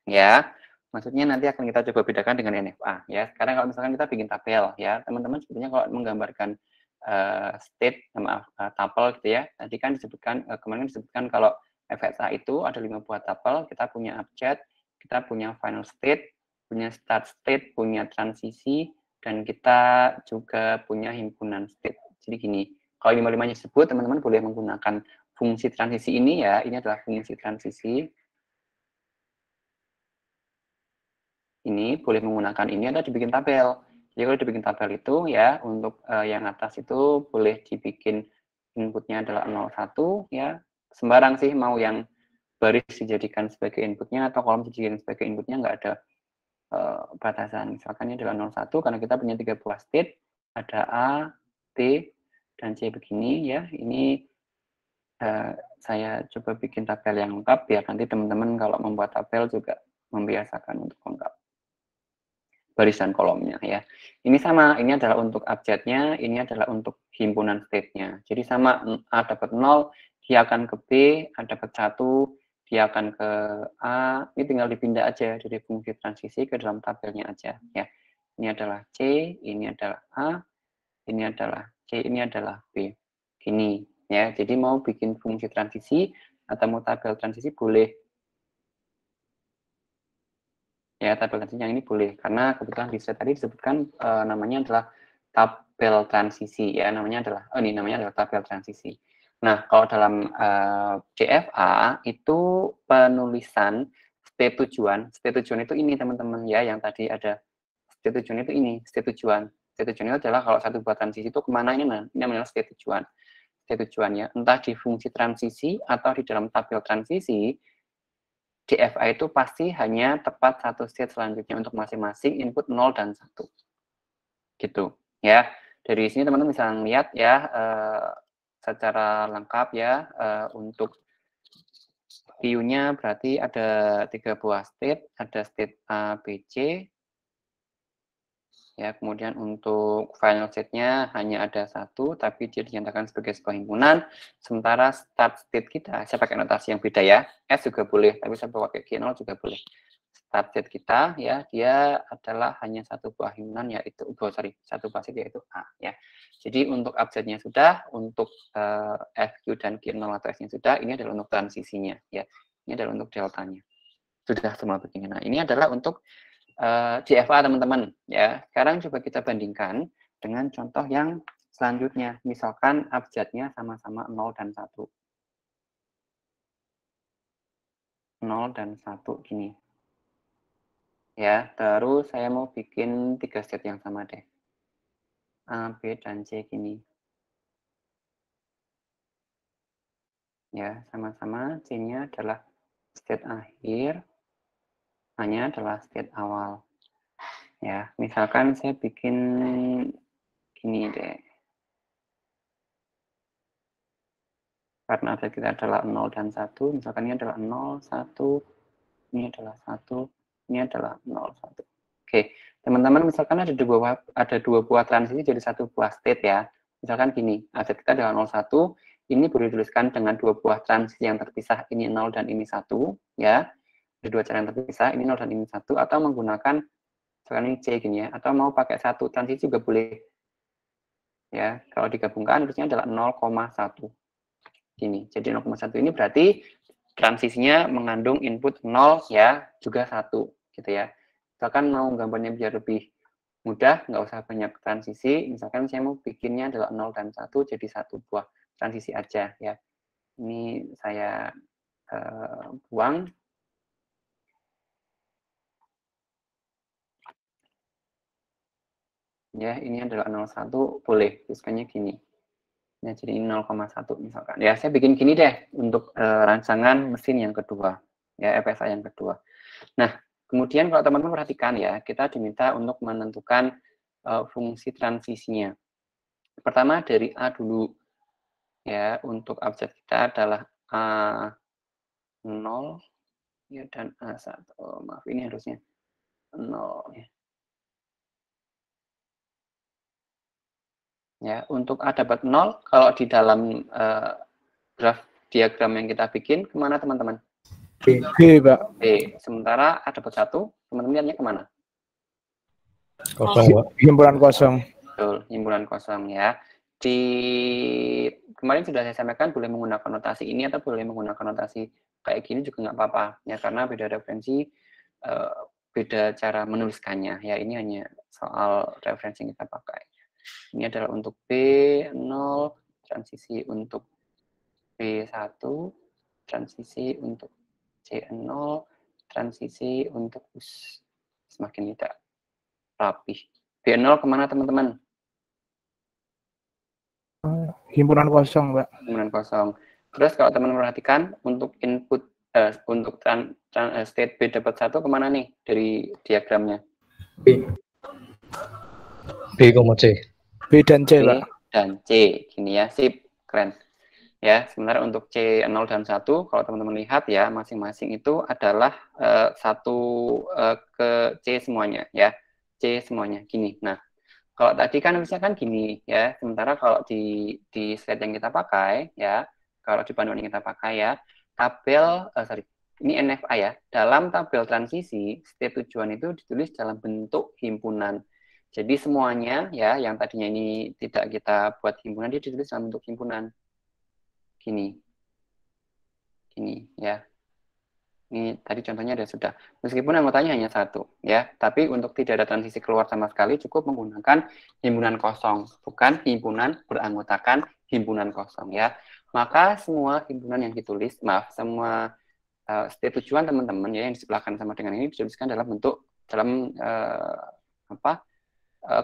ya. Maksudnya nanti akan kita coba bedakan dengan NFA ya. Sekarang kalau misalkan kita bikin tabel ya, teman-teman sebetulnya kalau menggambarkan tabel gitu ya. Tadi kan disebutkan kemarin disebutkan kalau FSA itu ada 5 buah tabel, kita punya abjad, kita punya final state, punya start state, punya transisi, dan kita juga punya himpunan state. Jadi gini, Kalau 55-nya disebut, teman-teman boleh menggunakan fungsi transisi ini ya. Ini adalah fungsi transisi. Ini boleh menggunakan ini atau dibikin tabel. Jadi kalau dibikin tabel itu ya, untuk yang atas itu boleh dibikin inputnya adalah 01 ya. Sembarang sih, mau yang baris dijadikan sebagai inputnya atau kolom dijadikan sebagai inputnya, nggak ada batasan. Misalkan ini adalah 01 karena kita punya 3 buah state, ada A, B, dan C begini ya. Ini saya coba bikin tabel yang lengkap biar nanti teman-teman kalau membuat tabel juga membiasakan untuk lengkap barisan kolomnya ya. Ini sama, ini adalah untuk abjadnya, ini adalah untuk himpunan state-nya. Jadi sama, A dapat 0, dia akan ke B, A dapat 1, dia akan ke A, ini tinggal dipindah aja dari fungsi transisi ke dalam tabelnya aja ya. Ini adalah C, ini adalah A, ini adalah C, ini adalah B. Gini ya, jadi mau bikin fungsi transisi atau mau tabel transisi boleh. Ya, tabel transisi yang ini boleh, karena kebetulan di slide tadi disebutkan namanya adalah tabel transisi ya, namanya adalah ini namanya adalah tabel transisi. Nah, kalau dalam DFA itu penulisan state tujuan itu ini teman-teman ya, yang tadi ada state tujuan itu ini, state tujuan itu adalah kalau satu buat transisi itu kemana ini namanya state tujuannya, entah di fungsi transisi atau di dalam tabel transisi. DFA itu pasti hanya tepat satu state selanjutnya untuk masing-masing input 0 dan 1. Gitu ya. Dari sini teman-teman bisa lihat ya secara lengkap ya untuk view-nya berarti ada 3 buah state, ada state A, B, C. Ya, kemudian untuk final state-nya hanya ada 1, tapi dia dinyatakan sebagai sebuah himpunan. Sementara start state kita, saya pakai notasi yang beda ya. S juga boleh, tapi saya pakai G0 juga boleh. Start state kita ya, dia adalah hanya satu buah himpunan, yaitu satu buah state yaitu A ya. Jadi untuk abjadnya sudah, untuk FQ dan G0 atau S-nya sudah, ini adalah untuk transisinya ya. Ini adalah untuk deltanya. Sudah semua begini. Nah, ini adalah untuk DFA teman-teman ya. Sekarang coba kita bandingkan dengan contoh yang selanjutnya. Misalkan abjadnya sama-sama 0 dan 1. 0 dan 1 gini. Ya, terus saya mau bikin 3 state yang sama deh. A, B, dan C gini. Ya, sama-sama C-nya adalah state akhir, A-nya adalah state awal. Ya, misalkan saya bikin gini deh. Karena abjad kita adalah 0 dan 1, misalkan ini adalah 0, 1, ini adalah 1, ini adalah 0, 1. Oke, teman-teman misalkan ada dua buah transisi jadi satu buah state ya. Misalkan gini, abjad kita adalah 0, 1, ini boleh dituliskan dengan dua buah transisi yang terpisah, ini 0 dan ini 1, ya. Ada dua cara yang terpisah, ini 0 dan ini 1, atau menggunakan, misalkan ini C gini ya, atau mau pakai satu transisi juga boleh. Ya, kalau digabungkan harusnya adalah 0,1. Gini, jadi 0,1 ini berarti transisinya mengandung input 0 ya, juga 1 gitu ya. Misalkan mau gambarnya biar lebih mudah, nggak usah banyak transisi, misalkan saya mau bikinnya adalah 0 dan 1 jadi satu buah transisi aja ya. Ini saya buang. Ya, ini adalah 01, boleh tulisannya gini. Ya, jadi 0,1 misalkan. Ya, saya bikin gini deh untuk rancangan mesin yang kedua, ya FSA yang kedua. Nah, kemudian kalau teman-teman perhatikan ya, kita diminta untuk menentukan fungsi transisinya. Pertama dari A dulu. Ya, untuk abjad kita adalah A0 ya dan A1. Oh, maaf, ini harusnya 0 ya. Ya, untuk A dapat 0, kalau di dalam graf diagram yang kita bikin, kemana teman-teman? B, Pak. B. Sementara A dapat 1, teman-teman lihatnya kemana? Kosong, Pak. Himpunan kosong. Betul, himpunan kosong ya. Di kemarin sudah saya sampaikan boleh menggunakan notasi ini atau boleh menggunakan notasi kayak gini juga nggak apa-apa ya, karena beda referensi, beda cara menuliskannya ya. Ini hanya soal referensi yang kita pakai. Ini adalah untuk B0, transisi untuk B1, transisi untuk C0, transisi untuk semakin tidak rapih. B0 kemana teman-teman? Himpunan kosong, Mbak. Himpunan kosong. Terus kalau teman perhatikan untuk input untuk state B dapat 1 kemana nih dari diagramnya? B. B, C. B dan C, B Pak. dan C. Gini ya, sip, keren. Ya, sementara untuk C0 dan 1, kalau teman-teman lihat ya, masing-masing itu adalah satu ke C semuanya ya. C semuanya gini. Nah, kalau tadi kan misalkan gini ya, sementara kalau di slide yang kita pakai ya, kalau di panduan yang kita pakai ya, tabel ini NFA ya, dalam tabel transisi state tujuan itu ditulis dalam bentuk himpunan. Jadi semuanya ya, yang tadinya ini tidak kita buat himpunan, dia ditulis dalam bentuk himpunan. Gini ya. Ini tadi contohnya ada sudah. Meskipun anggotanya hanya 1 ya, tapi untuk tidak ada transisi keluar sama sekali cukup menggunakan himpunan kosong, bukan himpunan beranggotakan himpunan kosong ya. Maka semua himpunan yang ditulis, semua state tujuan teman-teman ya yang di sebelah kanan sama dengan ini dituliskan dalam bentuk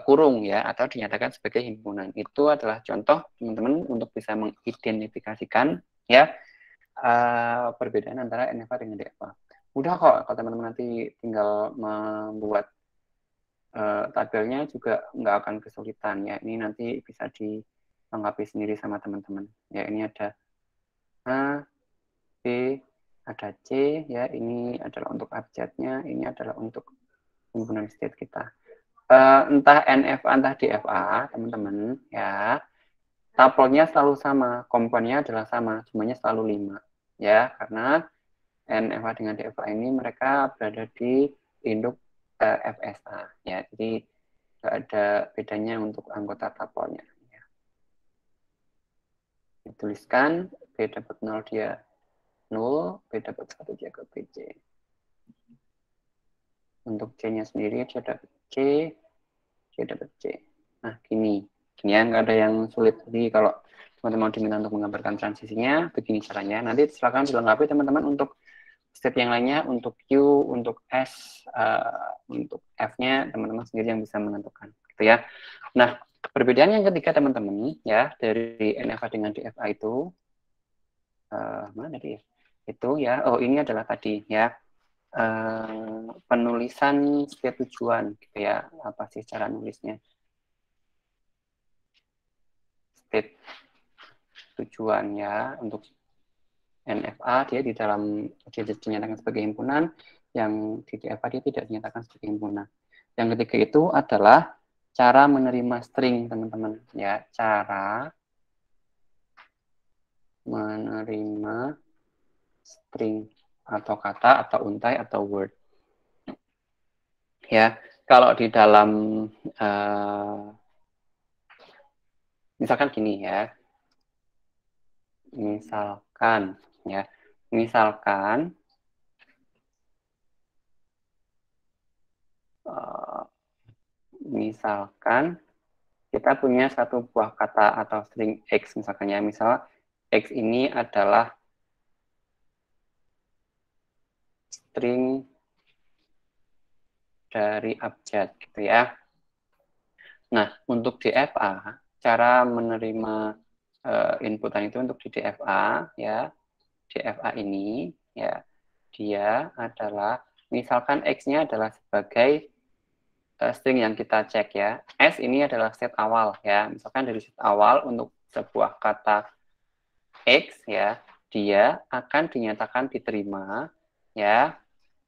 kurung ya, atau dinyatakan sebagai himpunan. Itu adalah contoh teman-teman untuk bisa mengidentifikasikan ya perbedaan antara NFA dengan DFA. Mudah kok kalau teman-teman nanti tinggal membuat tabelnya juga nggak akan kesulitan ya. Ini nanti bisa dilengkapi sendiri sama teman-teman. Ya, ini ada A, B, ada C ya. Ini adalah untuk abjadnya, ini adalah untuk himpunan state kita. Entah NFA entah DFA teman-teman ya. Tabelnya selalu sama, komponennya adalah sama, jumlahnya selalu 5. Ya, karena NFA dengan DFA ini mereka berada di induk FSA. Ya, jadi nggak ada bedanya untuk anggota tabelnya. Ya. Dituliskan, B dapat 0 dia 0, B dapat 1 dia ke BC. Untuk C-nya sendiri dia dapat C, C dapat C. Nah, gini ya, nggak ada yang sulit. Jadi kalau teman-teman diminta untuk menggambarkan transisinya, begini caranya. Nanti silakan dilengkapi teman-teman untuk step yang lainnya, untuk Q, untuk S, untuk F-nya teman-teman sendiri yang bisa menentukan, gitu ya. Nah, perbedaan yang ketiga teman-teman ya dari NFA dengan DFA itu mana tadi ya? Itu ya, oh ini adalah tadi ya penulisan state tujuan, gitu ya. Apa sih cara nulisnya? State tujuan ya untuk NFA dia di dalam dia dinyatakan sebagai himpunan, yang di DFA dia tidak dinyatakan sebagai himpunan. Yang ketiga itu adalah cara menerima string teman-teman ya, cara menerima string atau kata atau untai atau word ya. Kalau di dalam misalkan gini ya, misalkan kita punya satu buah kata atau string X misalkan ya, misal X ini adalah string dari abjad gitu ya. Nah, untuk DFA, cara menerima inputan itu untuk di DFA ya, DFA ini ya, dia adalah misalkan X-nya adalah sebagai string yang kita cek ya. S ini adalah set awal ya. Misalkan dari set awal untuk sebuah kata X ya, dia akan dinyatakan diterima ya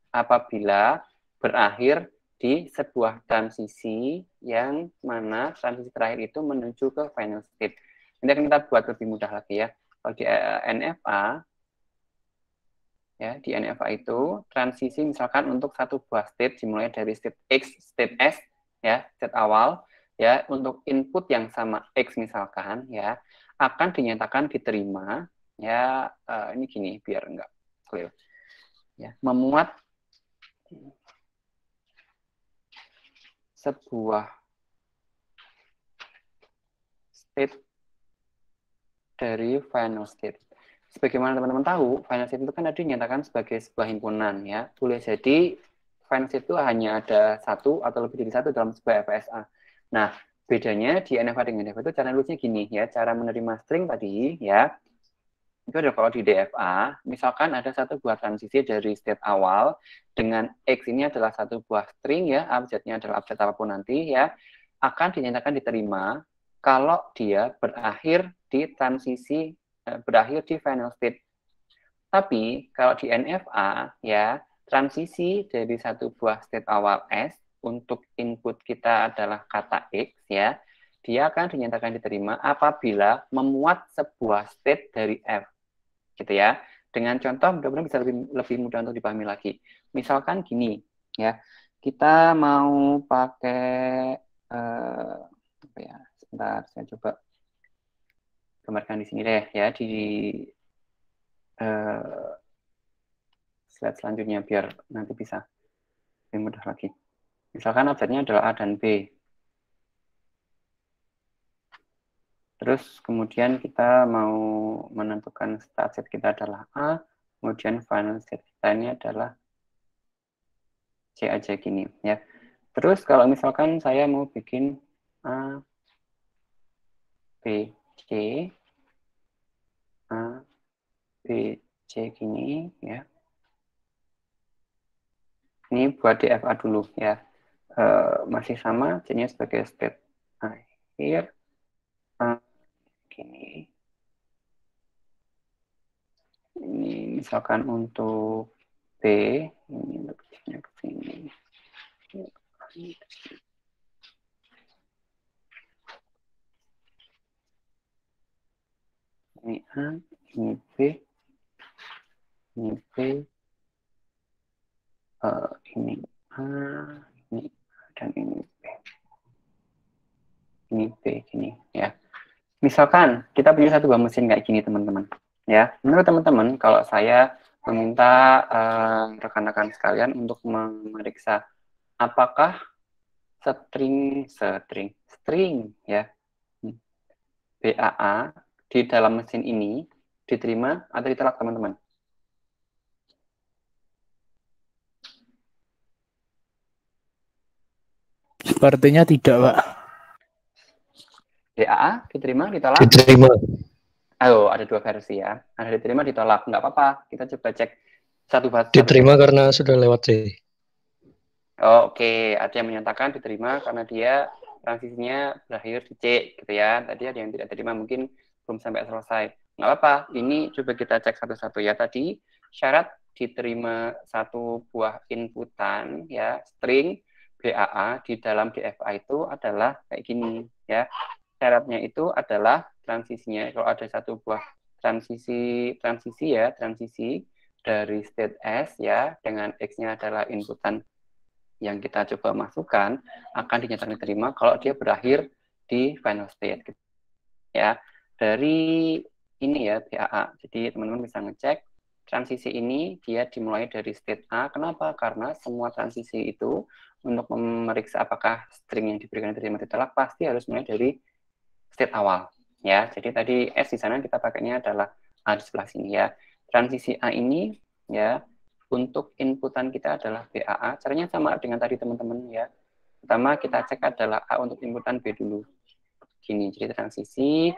apabila berakhir di sebuah transisi yang mana transisi terakhir itu menuju ke final state. Ini akan kita buat lebih mudah lagi ya. Kalau di NFA ya, di NFA itu transisi misalkan untuk satu buah state dimulai dari state X, state S ya, state awal ya, untuk input yang sama X misalkan ya, akan dinyatakan diterima ya. Ini gini biar enggak clear ya, memuat sebuah state dari final state. Sebagaimana teman-teman tahu, final state itu kan tadi dinyatakan sebagai sebuah himpunan ya. Boleh jadi final state itu hanya ada satu atau lebih dari satu dalam sebuah FSA. Nah, bedanya di NFA dengan DFA itu cara nulisnya gini ya, cara menerima string tadi ya. Itu adalah kalau di DFA, misalkan ada satu buah transisi dari state awal dengan X ini adalah satu buah string ya, abjadnya adalah abjad apapun nanti ya, akan dinyatakan diterima kalau dia berakhir di transisi berakhir di final state. Tapi kalau di NFA ya, transisi dari satu buah state awal S untuk input kita adalah kata X ya, dia akan dinyatakan diterima apabila memuat sebuah state dari F. Gitu ya. Dengan contoh mudah-mudahan bisa lebih mudah untuk dipahami lagi. Misalkan gini ya, kita mau pakai apa ya? Sebentar, saya coba gambarkan di sini deh ya, di slide selanjutnya biar nanti bisa lebih mudah lagi. Misalkan abjadnya adalah A dan B. Terus kemudian kita mau menentukan start set kita adalah A, kemudian final set kita ini adalah C aja gini ya. Terus kalau misalkan saya mau bikin A, B, C, A, B, C gini ya. Ini buat DFA dulu ya. Masih sama, C-nya sebagai state akhir. Gini. Ini misalkan untuk B, ini lebihnya ke sini. Ini A, ini B, ini B, ini A, ini A, dan ini B. Ini B, gini ya. Misalkan kita punya satu buah mesin kayak gini teman-teman. Ya, menurut teman-teman, kalau saya meminta rekan-rekan sekalian untuk memeriksa apakah string ya BAA di dalam mesin ini diterima atau ditolak teman-teman? Sepertinya tidak, Pak. BAA diterima, ditolak? Diterima. Ayo, ada dua versi ya. Ada diterima, ditolak. Nggak apa-apa. Kita coba cek satu bahasa. Diterima karena sudah lewat C. Oke, ada yang menyatakan diterima karena dia transisinya berakhir di C, gitu ya. Tadi ada yang tidak terima, mungkin belum sampai selesai. Nggak apa-apa. Ini coba kita cek satu-satu ya. Tadi syarat diterima satu buah inputan ya, string BAA di dalam DFA itu adalah kayak gini ya. Syaratnya itu adalah transisinya, kalau ada satu buah transisi dari state S ya dengan X-nya adalah inputan yang kita coba masukkan akan dinyatakan diterima kalau dia berakhir di final state ya. Dari ini ya BAA. Jadi teman-teman bisa ngecek transisi ini dia dimulai dari state A. Kenapa? Karena semua transisi itu untuk memeriksa apakah string yang diberikan diterima ditolak pasti harus mulai dari state awal ya. Jadi tadi S di sana kita pakainya adalah A di sebelah sini ya. Transisi A ini ya untuk inputan kita adalah BAA. Caranya sama dengan tadi teman-teman ya. Pertama kita cek adalah A untuk inputan B dulu. Gini, jadi transisi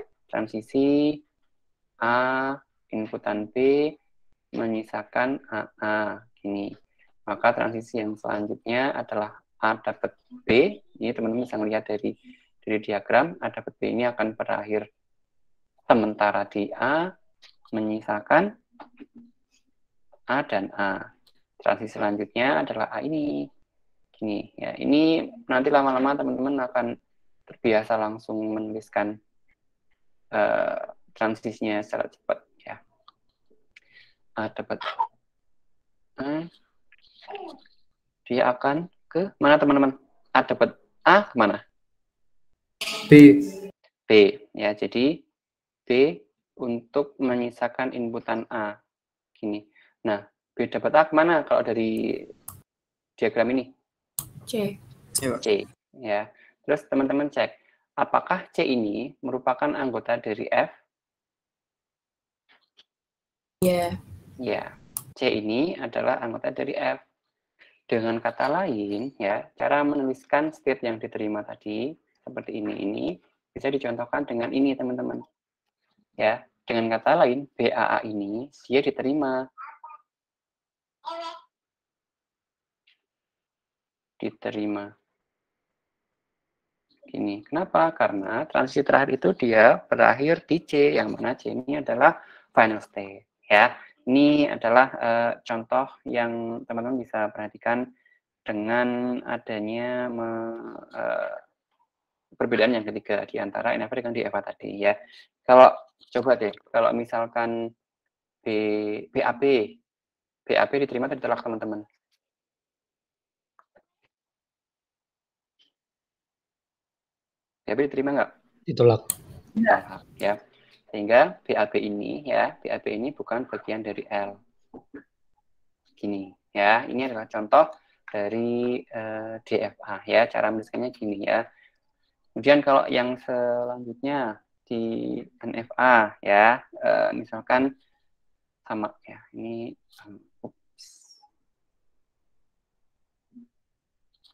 A inputan B menyisakan AA gini. Maka transisi yang selanjutnya adalah A dapat B. Ini teman-teman bisa melihat dari diagram, A dapat B ini akan berakhir sementara di A, menyisakan A dan A. Transisi selanjutnya adalah A ini. Gini, ya. Ini nanti lama-lama teman-teman akan terbiasa langsung menuliskan transisinya secara cepat. Ya. A dapat A. Dia akan ke mana teman-teman? A dapat A kemana? B. B. Ya, jadi B untuk menyisakan inputan A. Gini. Nah, B dapat A kemana kalau dari diagram ini? C. C. Ya. Terus teman-teman cek, apakah C ini merupakan anggota dari F? Iya. Ya, C ini adalah anggota dari F. Dengan kata lain, ya, cara menuliskan state yang diterima tadi seperti ini bisa dicontohkan dengan ini, teman-teman. Ya, dengan kata lain, BAA ini dia diterima. Gini, kenapa? Karena transisi terakhir itu dia berakhir di C, yang mana C ini adalah final state. Ya, ini adalah contoh yang teman-teman bisa perhatikan dengan adanya perbedaan yang ketiga di antara NFA dengan DFA tadi ya. Kalau coba deh, kalau misalkan BAP diterima atau ditolak teman-teman? BAP diterima nggak? Ditolak. Ditolak ya. Sehingga BAP ini bukan bagian dari L. Gini ya, ini adalah contoh dari DFA ya, cara menuliskannya gini ya. Kemudian kalau yang selanjutnya di NFA ya, misalkan sama ya, ini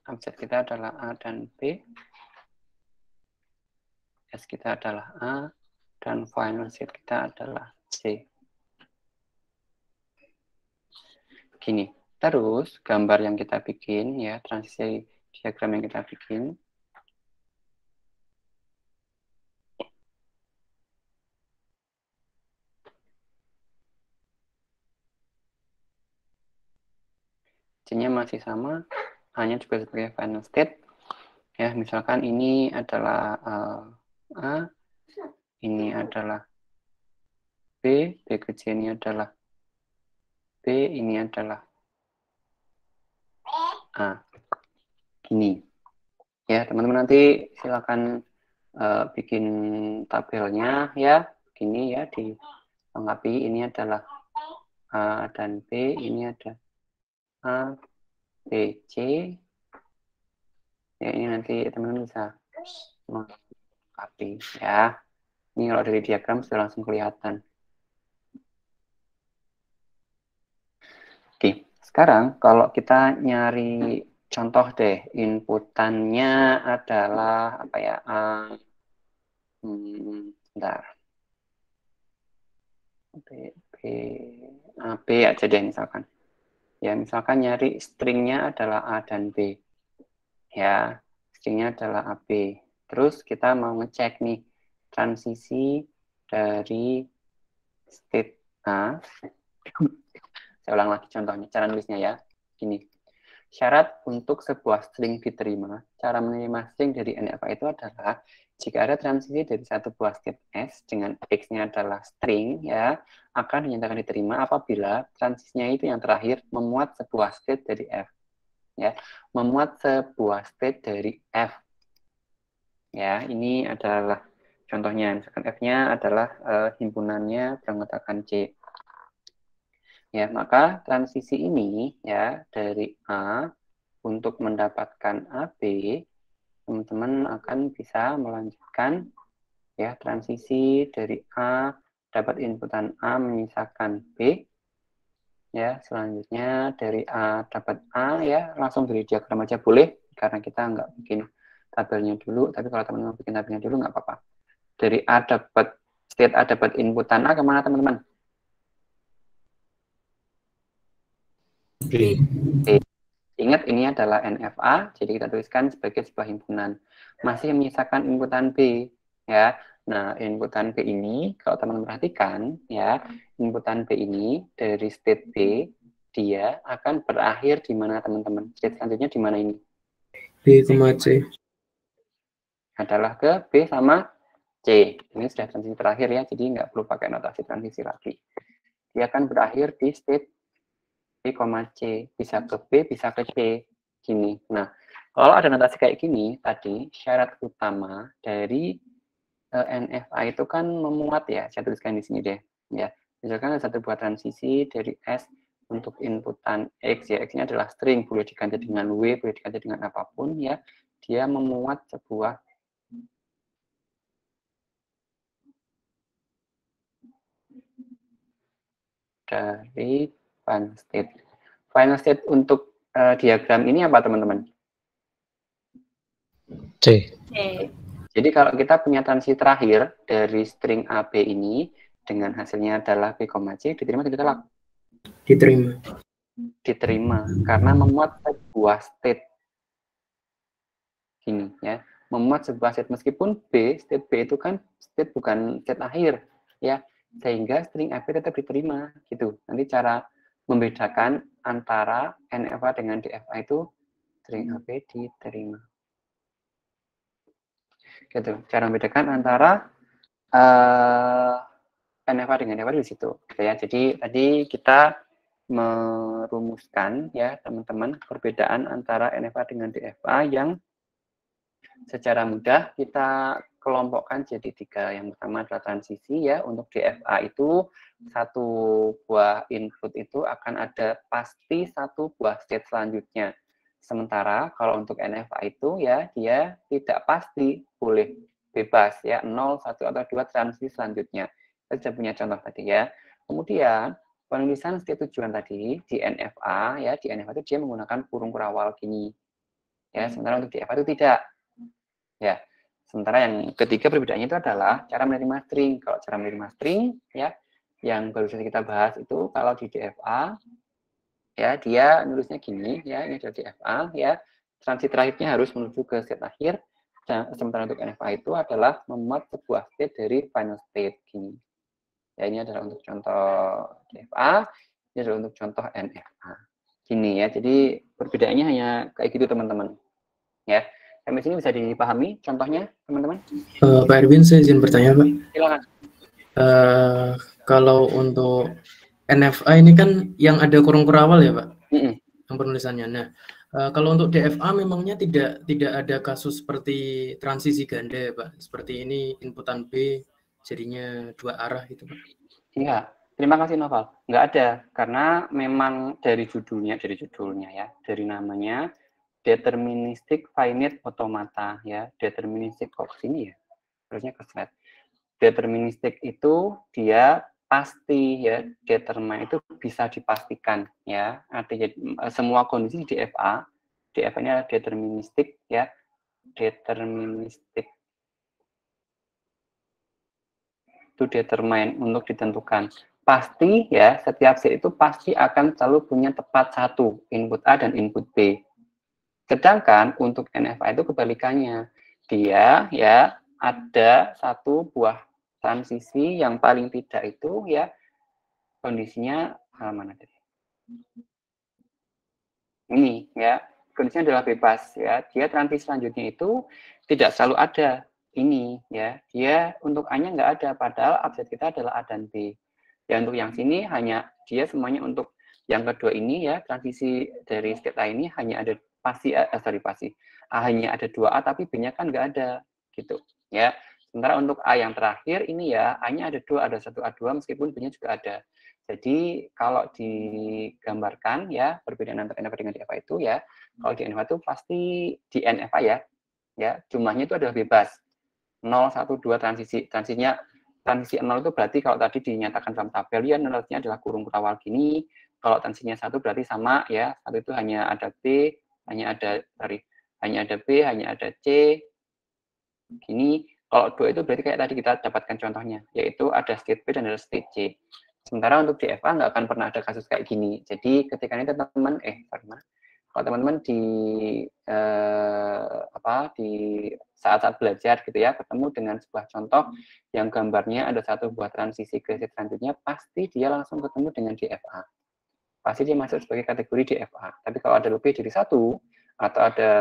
abjad kita adalah A dan B, S kita adalah A, dan final state kita adalah C. Gini, terus gambar yang kita bikin ya, transisi diagram yang kita bikin, C-nya masih sama, hanya juga sebagai final state. Ya, misalkan ini adalah A, ini adalah B ke C ini adalah B, ini adalah A. Gini. Ya, teman-teman nanti silakan bikin tabelnya ya. Gini ya, dilengkapi. Ini adalah A dan B, ini ada A, B, C. Ya, ini nanti teman-teman bisa melengkapi ya. Ini kalau dari diagram sudah langsung kelihatan. Oke, sekarang kalau kita nyari contoh deh, inputannya adalah apa ya? Bentar. B aja deh misalkan. Ya, misalkan nyari stringnya adalah A dan B. Ya, stringnya adalah AB. Terus kita mau ngecek nih transisi dari state A. Saya ulang lagi contohnya, cara nulisnya ya. Gini, syarat untuk sebuah string diterima, cara menerima string dari NFA itu adalah jika ada transisi dari satu buah state S dengan X-nya adalah string, ya, akan dinyatakan diterima apabila transisinya itu yang terakhir memuat sebuah state dari F. Ya, memuat sebuah state dari F. Ya, ini adalah contohnya. Misalkan F-nya adalah himpunannya beranggotakan C. Ya, maka transisi ini ya dari A untuk mendapatkan AB, teman-teman akan bisa melanjutkan ya transisi dari A dapat inputan A menyisakan B. Ya, selanjutnya dari A dapat A ya, langsung dari diagram aja boleh karena kita nggak bikin tabelnya dulu, tapi kalau teman-teman bikin tabelnya dulu nggak apa-apa. Dari A dapat state A dapat inputan A kemana teman-teman? B. Ingat ini adalah NFA, jadi kita tuliskan sebagai sebuah himpunan. Masih menyisakan inputan B, ya. Nah, inputan B ini, kalau teman-teman perhatikan, ya, inputan B ini dari state B, dia akan berakhir di mana teman-teman? State selanjutnya di mana ini? B, C. Adalah ke B sama C. Ini sudah transisi terakhir ya, jadi nggak perlu pakai notasi transisi lagi. Dia akan berakhir di state B, C, bisa ke B, bisa ke C, gini. Nah, kalau ada notasi kayak gini, tadi syarat utama dari NFA itu kan memuat ya, saya tuliskan di sini deh, ya. Misalkan ada satu buah transisi dari S untuk inputan X, ya, X-nya adalah string, boleh diganti dengan W, boleh diganti dengan apapun, ya. Dia memuat sebuah dari final state. Final state untuk diagram ini apa teman-teman? C. Jadi kalau kita punya transisi terakhir dari string AB ini dengan hasilnya adalah B, C, diterima atau ditolak? Diterima. Diterima karena memuat sebuah state gini ya, memuat sebuah state meskipun state B itu kan state bukan state akhir ya, sehingga string AB tetap diterima gitu. Nanti cara membedakan antara NFA dengan DFA itu string AB diterima. Gitu. Cara membedakan antara NFA dengan DFA di situ. Gitu ya. Jadi tadi kita merumuskan ya teman-teman perbedaan antara NFA dengan DFA yang secara mudah kita kelompokkan jadi 3. Yang pertama adalah transisi ya. Untuk DFA itu satu buah input itu akan ada pasti satu buah state selanjutnya. Sementara kalau untuk NFA itu ya dia tidak pasti, boleh bebas ya 0, 1 atau 2 transisi selanjutnya. Kita sudah punya contoh tadi ya. Kemudian penulisan state tujuan tadi di NFA ya, di NFA itu dia menggunakan kurung kurawal gini. Ya, sementara untuk DFA itu tidak. Ya. Sementara yang ketiga perbedaannya itu adalah cara menerima string. Kalau cara menerima string ya yang baru saja kita bahas itu kalau di DFA ya dia nulisnya gini ya, ini adalah DFA ya. Transisi terakhirnya harus menuju ke state akhir. Dan sementara untuk NFA itu adalah memuat sebuah state dari final state gini. Ya, ini adalah untuk contoh DFA, ini adalah untuk contoh NFA. Gini ya. Jadi perbedaannya hanya kayak gitu teman-teman. Ya. Sampai sini bisa dipahami contohnya, teman-teman? Pak Erwin, saya izin bertanya, Pak. Silakan. Kalau untuk NFA ini kan yang ada kurung kurawal ya, Pak? Yang penulisannya. Nah, kalau untuk DFA memangnya tidak ada kasus seperti transisi ganda ya, Pak? Seperti ini inputan B jadinya 2 arah gitu, Pak? Iya, terima kasih Noval. Nggak ada, karena memang dari judulnya ya, dari namanya deterministic finite automata ya, deterministic kok sini ya, harusnya ke slide. Deterministic itu dia pasti ya, determine itu bisa dipastikan ya, artinya semua kondisi di DFA ini adalah deterministic ya, deterministic itu determine untuk ditentukan. Pasti ya, setiap set itu pasti akan selalu punya tepat satu, input A dan input B. Sedangkan untuk NFA itu kebalikannya. Dia ya ada satu buah transisi yang paling tidak itu ya kondisinya mana tadi? Ini ya, kondisinya adalah bebas ya. Dia transisi selanjutnya itu tidak selalu ada ini ya. Dia untuk A-nya nggak ada padahal update kita adalah A dan B. Ya untuk yang sini hanya dia semuanya untuk yang kedua ini ya, transisi dari state A ini hanya ada hanya ada 2A tapi B-nya kan nggak ada gitu ya. Sementara untuk A yang terakhir ini ya, A-nya ada 2, ada 1 A2 meskipun B-nya juga ada. Jadi kalau digambarkan ya perbedaan antara NFA dengan DFA itu ya, kalau di NFA itu pasti di NFA ya jumlahnya itu adalah bebas 0, 1, 2 transisinya. Transisi 0 itu berarti kalau tadi dinyatakan dalam tabel ya nolnya adalah kurung kurawal gini. Kalau transisinya 1 berarti sama ya, 1 itu hanya ada B, hanya ada B, hanya ada C. Gini, kalau 2 itu berarti kayak tadi kita dapatkan contohnya, yaitu ada state B dan ada state C. Sementara untuk DFA nggak akan pernah ada kasus kayak gini. Jadi ketika ini teman-teman, kalau teman-teman di saat-saat belajar gitu ya, ketemu dengan sebuah contoh yang gambarnya ada satu buah transisi ke selanjutnya, pasti dia langsung ketemu dengan DFA. Pasti dia masuk sebagai kategori DFA. Tapi kalau ada lebih dari satu, atau ada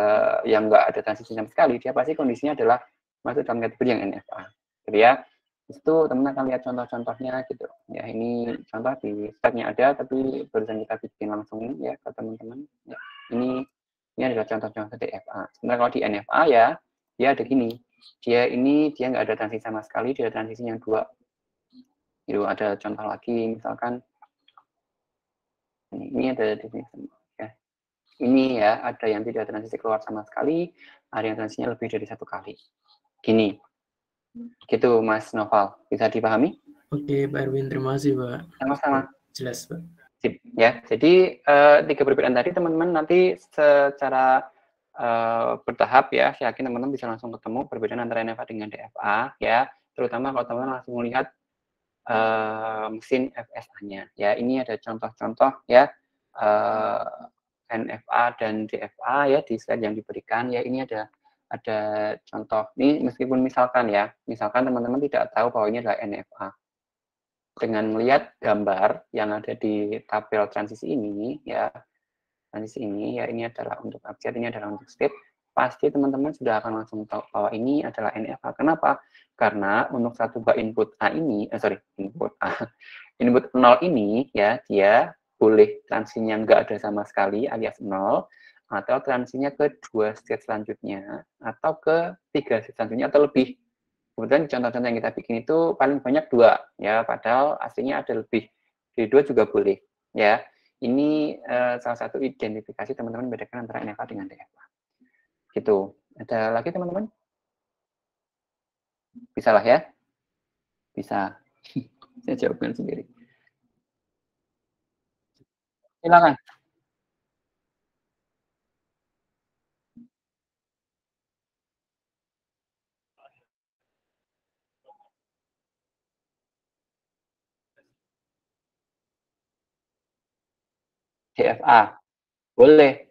yang nggak ada transisi sama sekali, dia pasti kondisinya adalah masuk dalam kategori yang NFA. Gitu ya. Itu teman-teman akan lihat contoh-contohnya gitu. Ya, ini contoh di slide-nya ada, tapi barusan kita bikin langsung ya ke teman-teman. Ya, ini adalah contoh-contoh DFA. Sebenarnya kalau di NFA ya, dia ada gini. Dia nggak ada transisi sama sekali, dia ada transisi yang 2. Itu ada contoh lagi, misalkan ini ada definisi ya. Ini ya, ada yang tidak transisi keluar sama sekali, ada yang transisinya lebih dari 1 kali. Gini. Gitu Mas Noval, bisa dipahami? Oke, Pak Erwin, terima kasih, Pak. Sama-sama. Jelas, Pak. Sip, ya. Jadi 3 perbedaan tadi teman-teman nanti secara bertahap ya, saya yakin teman-teman bisa langsung ketemu perbedaan antara NFA dengan DFA ya, terutama kalau teman-teman langsung melihat mesin FSA-nya ya. Ini ada contoh-contoh ya NFA dan DFA ya di slide yang diberikan ya. Ini ada contoh ini, meskipun misalkan teman-teman tidak tahu bahwa ini adalah NFA, dengan melihat gambar yang ada di tabel transisi ini ya, ini adalah untuk abjad, ini adalah untuk state, pasti teman-teman sudah akan langsung tahu bahwa ini adalah NFA. Kenapa? Karena untuk satu buah input A ini, input 0 ini ya, dia boleh transisinya nggak ada sama sekali alias 0, atau transisinya ke 2 state selanjutnya, atau ke 3 state selanjutnya, atau lebih. Kemudian contoh-contoh yang kita bikin itu paling banyak 2 ya, padahal aslinya ada lebih. Jadi 2 juga boleh ya. Ini salah satu identifikasi teman-teman membedakan antara NFA dengan DFA. Gitu. Ada lagi teman-teman? Bisa lah ya? Bisa. Saya jawabkan sendiri. Silakan. DFA. Boleh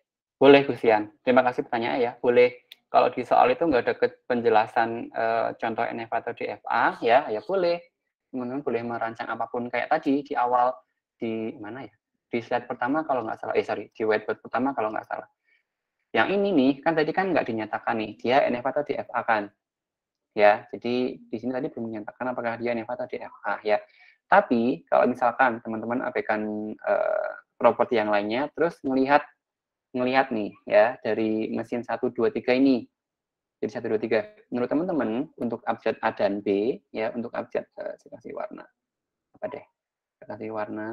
Gusian. Terima kasih pertanyaannya ya. Boleh. Kalau di soal itu nggak ada penjelasan contoh NFA atau DFA ya boleh. Teman-teman boleh merancang apapun kayak tadi di awal di mana ya? Di slide pertama kalau nggak salah. Di whiteboard pertama kalau nggak salah. Yang ini nih kan tadi kan nggak dinyatakan nih dia NFA atau DFA kan. Ya, jadi di sini tadi belum menyatakan apakah dia NFA atau DFA ya. Tapi kalau misalkan teman-teman abaikan properti yang lainnya, terus ngelihat nih ya dari mesin 1, 2, 3 ini. Jadi 1, 2, 3. Menurut teman-teman untuk abjad A dan B ya, untuk abjad saya kasih warna apa deh? Saya kasih warna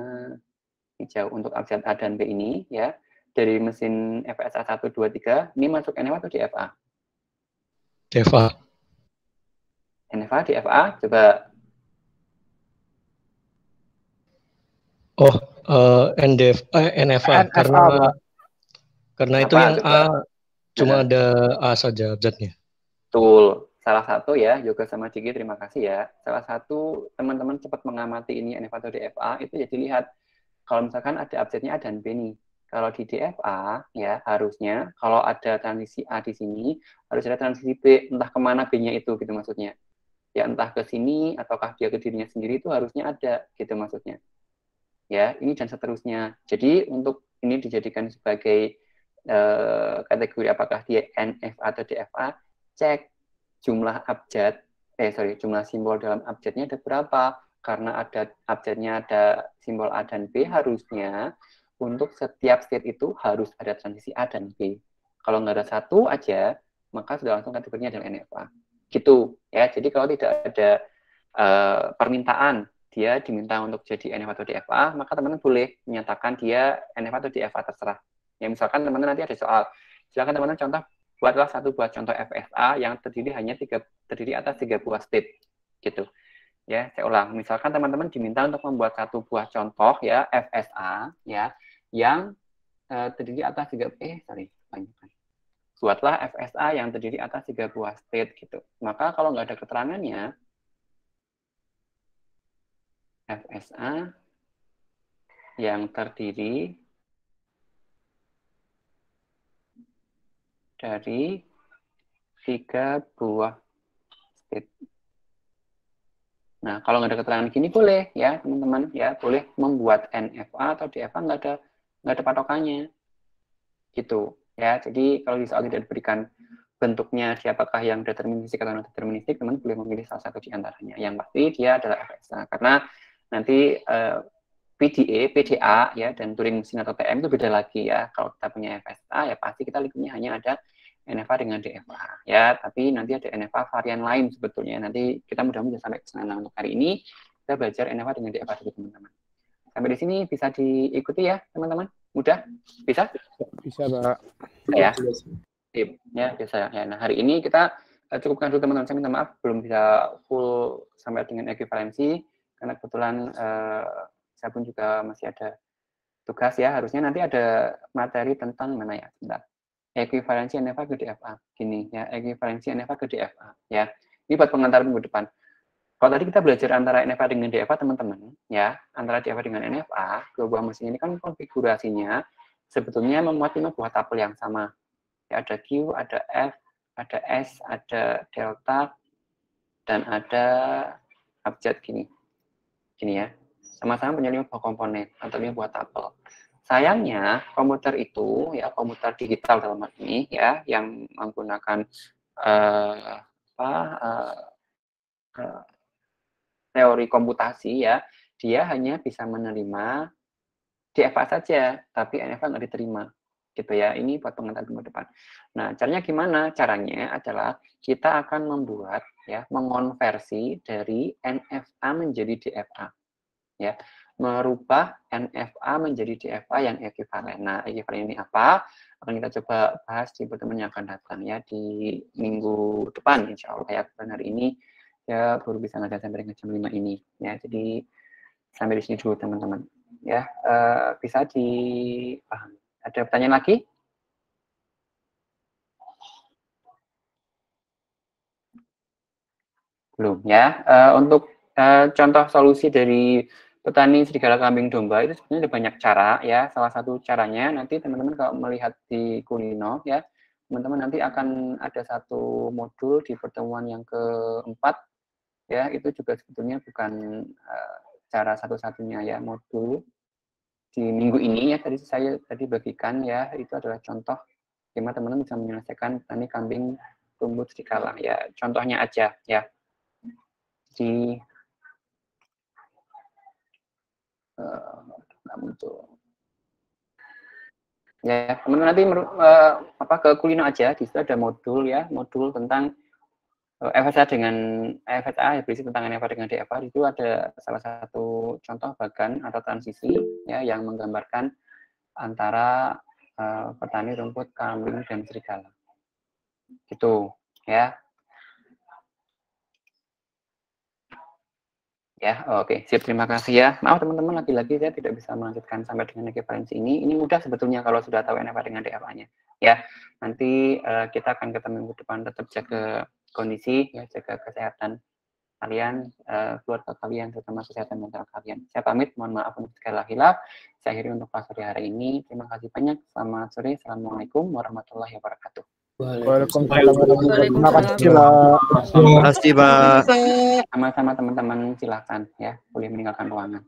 hijau untuk abjad A dan B ini ya. Dari mesin FSA 1, 2, 3 ini masuk NFA atau DFA? DFA. NFA, DFA, coba. Oh, NFA karena itu yang coba. A cuma ada A saja abjadnya. Betul. Salah satu ya, Yoga sama Diki, terima kasih ya. Salah satu teman-teman cepat mengamati ini NFA atau DFA, itu jadi lihat kalau misalkan ada abjadnya A dan B nih. Kalau di DFA ya harusnya kalau ada transisi A di sini harus ada transisi B, entah kemana B-nya itu gitu maksudnya. Ya entah ke sini ataukah dia ke dirinya sendiri itu harusnya ada gitu maksudnya. Ya, ini dan seterusnya. Jadi untuk ini dijadikan sebagai kategori apakah dia NFA atau DFA, cek jumlah abjad, jumlah simbol dalam abjadnya ada berapa. Karena ada abjadnya ada simbol A dan B, harusnya untuk setiap state itu harus ada transisi A dan B. Kalau nggak ada satu aja, maka sudah langsung kategorinya adalah NFA. Gitu ya. Jadi kalau tidak ada permintaan dia diminta untuk jadi NFA atau DFA, maka teman-teman boleh menyatakan dia NFA atau DFA terserah. Ya misalkan teman-teman nanti ada soal, silakan teman-teman contoh buatlah satu buah contoh FSA yang terdiri atas 3 buah state gitu. Ya, saya ulang. Misalkan teman-teman diminta untuk membuat satu buah contoh ya FSA ya yang terdiri atas 3 buatlah FSA yang terdiri atas 3 buah state gitu. Maka kalau nggak ada keterangannya FSA yang terdiri dari 3 buah state. Nah, kalau nggak ada keterangan gini boleh ya teman-teman ya, boleh membuat NFA atau DFA, nggak ada patokannya gitu ya. Jadi kalau di soal tidak diberikan bentuknya siapakah yang deterministik atau non deterministik, teman boleh memilih salah satu di antaranya. Yang pasti dia adalah FSA karena nanti PDA ya dan Turing mesin atau TM itu beda lagi ya. Kalau kita punya FSA ya pasti kita lingkupnya hanya ada NFA dengan DFA ya, tapi nanti ada NFA varian lain sebetulnya. Nanti kita mudah-mudahan sampai ke sana. Untuk hari ini kita belajar NFA dengan DFA dulu teman-teman. Sampai di sini bisa diikuti ya teman-teman? Mudah? Bisa? Bisa, Pak. Ya. Ya, biasa ya. Nah, hari ini kita cukupkan dulu teman-teman. Saya minta maaf belum bisa full sampai dengan ekuivalensi karena kebetulan saya pun juga masih ada tugas ya, harusnya nanti ada materi tentang mana ya, sebentar. Ekuivalensi NFA ke DFA. Gini ya, ekuivalensi NFA ke DFA ya. Ini buat pengantar minggu depan. Kalau tadi kita belajar antara NFA dengan DFA, teman-teman, ya, antara DFA dengan NFA, dua buah mesin ini kan konfigurasinya sebetulnya memuat 5 buah tabel yang sama. Ya, ada Q, ada F, ada S, ada delta, dan ada abjad gini. Gini ya. Sama-sama punya 5 buah komponen atau 5 buah tabel. Sayangnya komputer itu ya, komputer digital dalam hal ini ya, yang menggunakan teori komputasi ya, dia hanya bisa menerima DFA saja, tapi NFA nggak diterima gitu ya. Ini buat pengantar minggu depan. Nah, caranya gimana? Caranya adalah kita akan membuat ya, mengonversi dari NFA menjadi DFA ya, merubah NFA menjadi DFA yang ekuivalen. Nah, ekuivalen ini apa? Akan kita coba bahas di pertemuan yang akan datang ya, di minggu depan insya Allah ya. Dan hari ini ya baru bisa ngajar sampai dengan jam 5 ini ya. Jadi sampai di sini dulu teman-teman ya. Bisa dipahami. Ada pertanyaan lagi? Belum ya. Untuk contoh solusi dari petani serigala kambing domba itu sebenarnya ada banyak cara ya. Salah satu caranya nanti teman-teman kalau melihat di Kulino ya, teman-teman nanti akan ada satu modul di pertemuan yang keempat ya, itu juga sebetulnya bukan cara satu-satunya ya, modul di minggu ini ya, tadi saya bagikan ya, itu adalah contoh gimana teman-teman bisa menyelesaikan petani kambing tumbuh serigala ya, contohnya aja ya. Di ya, teman-teman nanti ke Kulino aja, di situ ada modul ya, modul tentang FSA dengan FSA, ya berisi tentang NFA dengan DFA. Itu ada salah satu contoh bagan atau transisi ya, yang menggambarkan antara petani rumput, kambing, dan serigala. Gitu ya. Ya, oke, sip, terima kasih ya. Maaf teman-teman, lagi-lagi saya tidak bisa melanjutkan sampai dengan ekuivalensi ini. Ini mudah sebetulnya kalau sudah tahu NFA dengan DFA-nya. Ya, nanti kita akan ketemu minggu depan. Tetap jaga kondisi, ya, jaga kesehatan kalian, keluarga kalian, terutama kesehatan mental kalian. Saya pamit, mohon maaf untuk segala hilaf. Saya akhiri untuk kelas sore hari ini. Terima kasih banyak. Selamat sore. Assalamualaikum warahmatullahi wabarakatuh. Waalaikumsalam warahmatullahi wabarakatuh. Terima kasih, Pak. Sama-sama teman-teman, silakan ya, boleh meninggalkan ruangan.